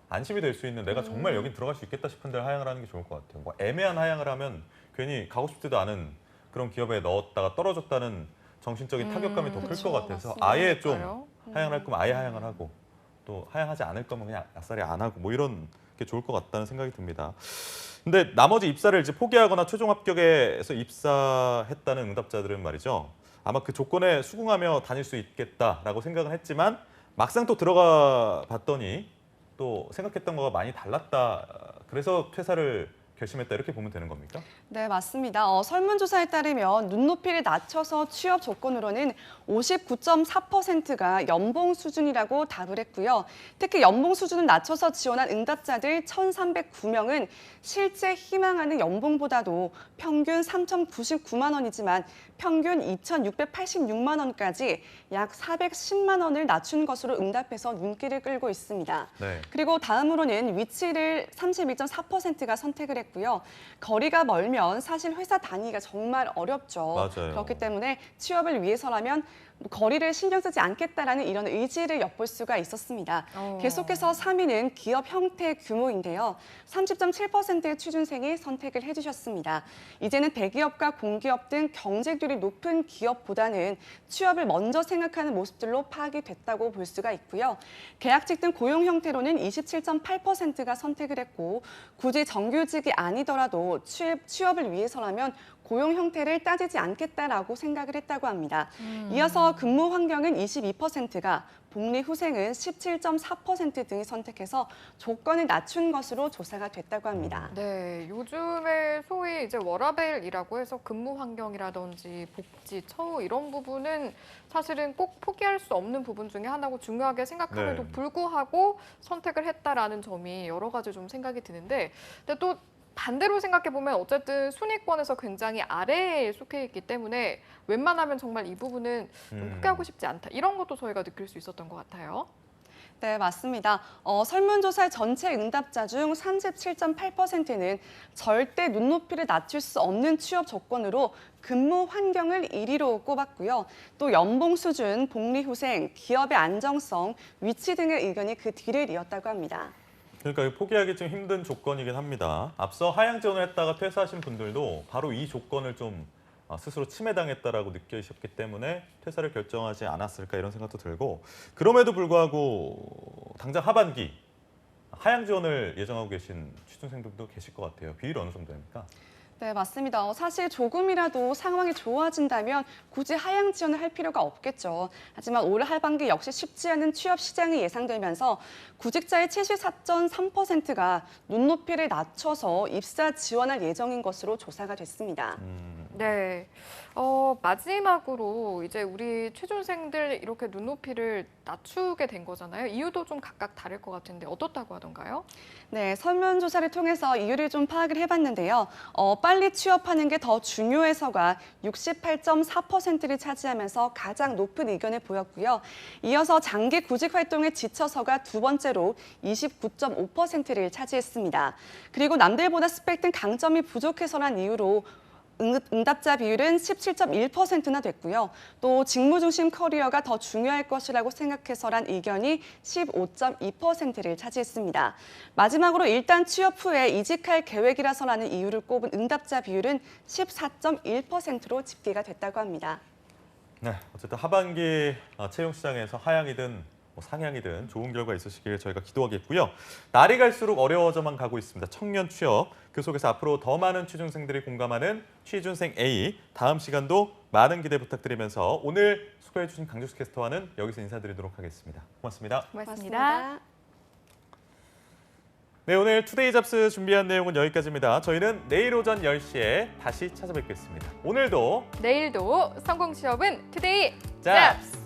안심이 될 수 있는 내가 정말 여긴 들어갈 수 있겠다 싶은 데를 하향을 하는 게 좋을 것 같아요. 뭐 애매한 하향을 하면 괜히 가고 싶지도 않은 그런 기업에 넣었다가 떨어졌다는 정신적인 타격감이 더 클 것 같아서 아예 좀 하향을 할 거면 아예 하향을 하고 또 하향하지 않을 거면 그냥 아싸리 안 하고 뭐 이런 게 좋을 것 같다는 생각이 듭니다. 근데 나머지 입사를 이제 포기하거나 최종 합격에서 입사했다는 응답자들은 말이죠. 아마 그 조건에 수긍하며 다닐 수 있겠다라고 생각은 했지만 막상 또 들어가 봤더니 또 생각했던 거가 많이 달랐다. 그래서 퇴사를 결심했다 이렇게 보면 되는 겁니까? 네, 맞습니다. 설문조사에 따르면 눈높이를 낮춰서 취업 조건으로는 59.4%가 연봉 수준이라고 답을 했고요. 특히 연봉 수준을 낮춰서 지원한 응답자들 1,309명은 실제 희망하는 연봉보다도 평균 3,099만 원이지만 평균 2,686만 원까지 약 410만 원을 낮춘 것으로 응답해서 눈길을 끌고 있습니다. 그리고 다음으로는 위치를 32.4%가 선택을 했고요. 거리가 멀면 사실 회사 다니기가 정말 어렵죠. 맞아요. 그렇기 때문에 취업을 위해서라면 거리를 신경 쓰지 않겠다라는 이런 의지를 엿볼 수가 있었습니다. 계속해서 3위는 기업 형태 규모인데요. 30.7%의 취준생이 선택을 해주셨습니다. 이제는 대기업과 공기업 등 경쟁률이 높은 기업보다는 취업을 먼저 생각하는 모습들로 파악이 됐다고 볼 수가 있고요. 계약직 등 고용 형태로는 27.8%가 선택을 했고 굳이 정규직이 아니더라도 취업을 위해서라면 고용 형태를 따지지 않겠다라고 생각을 했다고 합니다. 이어서 근무 환경은 22%가, 복리 후생은 17.4% 등이 선택해서 조건을 낮춘 것으로 조사가 됐다고 합니다. 네, 요즘에 소위 이제 워라밸이라고 해서 근무 환경이라든지 복지, 처우 이런 부분은 사실은 꼭 포기할 수 없는 부분 중에 하나고 중요하게 생각함에도 불구하고 선택을 했다라는 점이 여러 가지 좀 생각이 드는데, 근데 또 반대로 생각해보면 어쨌든 순위권에서 굉장히 아래에 속해 있기 때문에 웬만하면 정말 이 부분은 좀 포기하고 싶지 않다. 이런 것도 저희가 느낄 수 있었던 것 같아요. 네, 맞습니다. 설문조사의 전체 응답자 중 37.8%는 절대 눈높이를 낮출 수 없는 취업 조건으로 근무 환경을 1위로 꼽았고요. 또 연봉 수준, 복리 후생, 기업의 안정성, 위치 등의 의견이 그 뒤를 이었다고 합니다. 그러니까 포기하기 좀 힘든 조건이긴 합니다. 앞서 하향 지원을 했다가 퇴사하신 분들도 바로 이 조건을 좀 스스로 침해당했다라고 느끼셨기 때문에 퇴사를 결정하지 않았을까 이런 생각도 들고, 그럼에도 불구하고 당장 하반기 하향 지원을 예정하고 계신 취준생들도 계실 것 같아요. 비율이 어느 정도 됩니까? 네, 맞습니다. 사실 조금이라도 상황이 좋아진다면 굳이 하향 지원을 할 필요가 없겠죠. 하지만 올 하반기 역시 쉽지 않은 취업 시장이 예상되면서 구직자의 74.3%가 눈높이를 낮춰서 입사 지원할 예정인 것으로 조사가 됐습니다. 네. 마지막으로 이제 우리 취준생들 이렇게 눈높이를 낮추게 된 거잖아요. 이유도 좀 각각 다를 것 같은데 어떻다고 하던가요? 네, 설문조사를 통해서 이유를 좀 파악을 해봤는데요. 빨리 취업하는 게 더 중요해서가 68.4%를 차지하면서 가장 높은 의견을 보였고요. 이어서 장기 구직 활동에 지쳐서가 두 번째로 29.5%를 차지했습니다. 그리고 남들보다 스펙 등 강점이 부족해서란 이유로 응답자 비율은 17.1%나 됐고요. 또 직무 중심 커리어가 더 중요할 것이라고 생각해서란 의견이 15.2%를 차지했습니다. 마지막으로 일단 취업 후에 이직할 계획이라서라는 이유를 꼽은 응답자 비율은 14.1%로 집계가 됐다고 합니다. 네, 어쨌든 하반기 채용 시장에서 하향이든 상향이든 좋은 결과 있으시길 저희가 기도하겠고요. 날이 갈수록 어려워져만 가고 있습니다. 청년 취업, 그 속에서 앞으로 더 많은 취준생들이 공감하는 취준생 A, 다음 시간도 많은 기대 부탁드리면서 오늘 수고해 주신 강주수 캐스터와는 여기서 인사드리도록 하겠습니다. 고맙습니다. 고맙습니다. 네, 오늘 투데이 잡스 준비한 내용은 여기까지입니다. 저희는 내일 오전 10시에 다시 찾아뵙겠습니다. 오늘도 내일도 성공 취업은 투데이 잡스!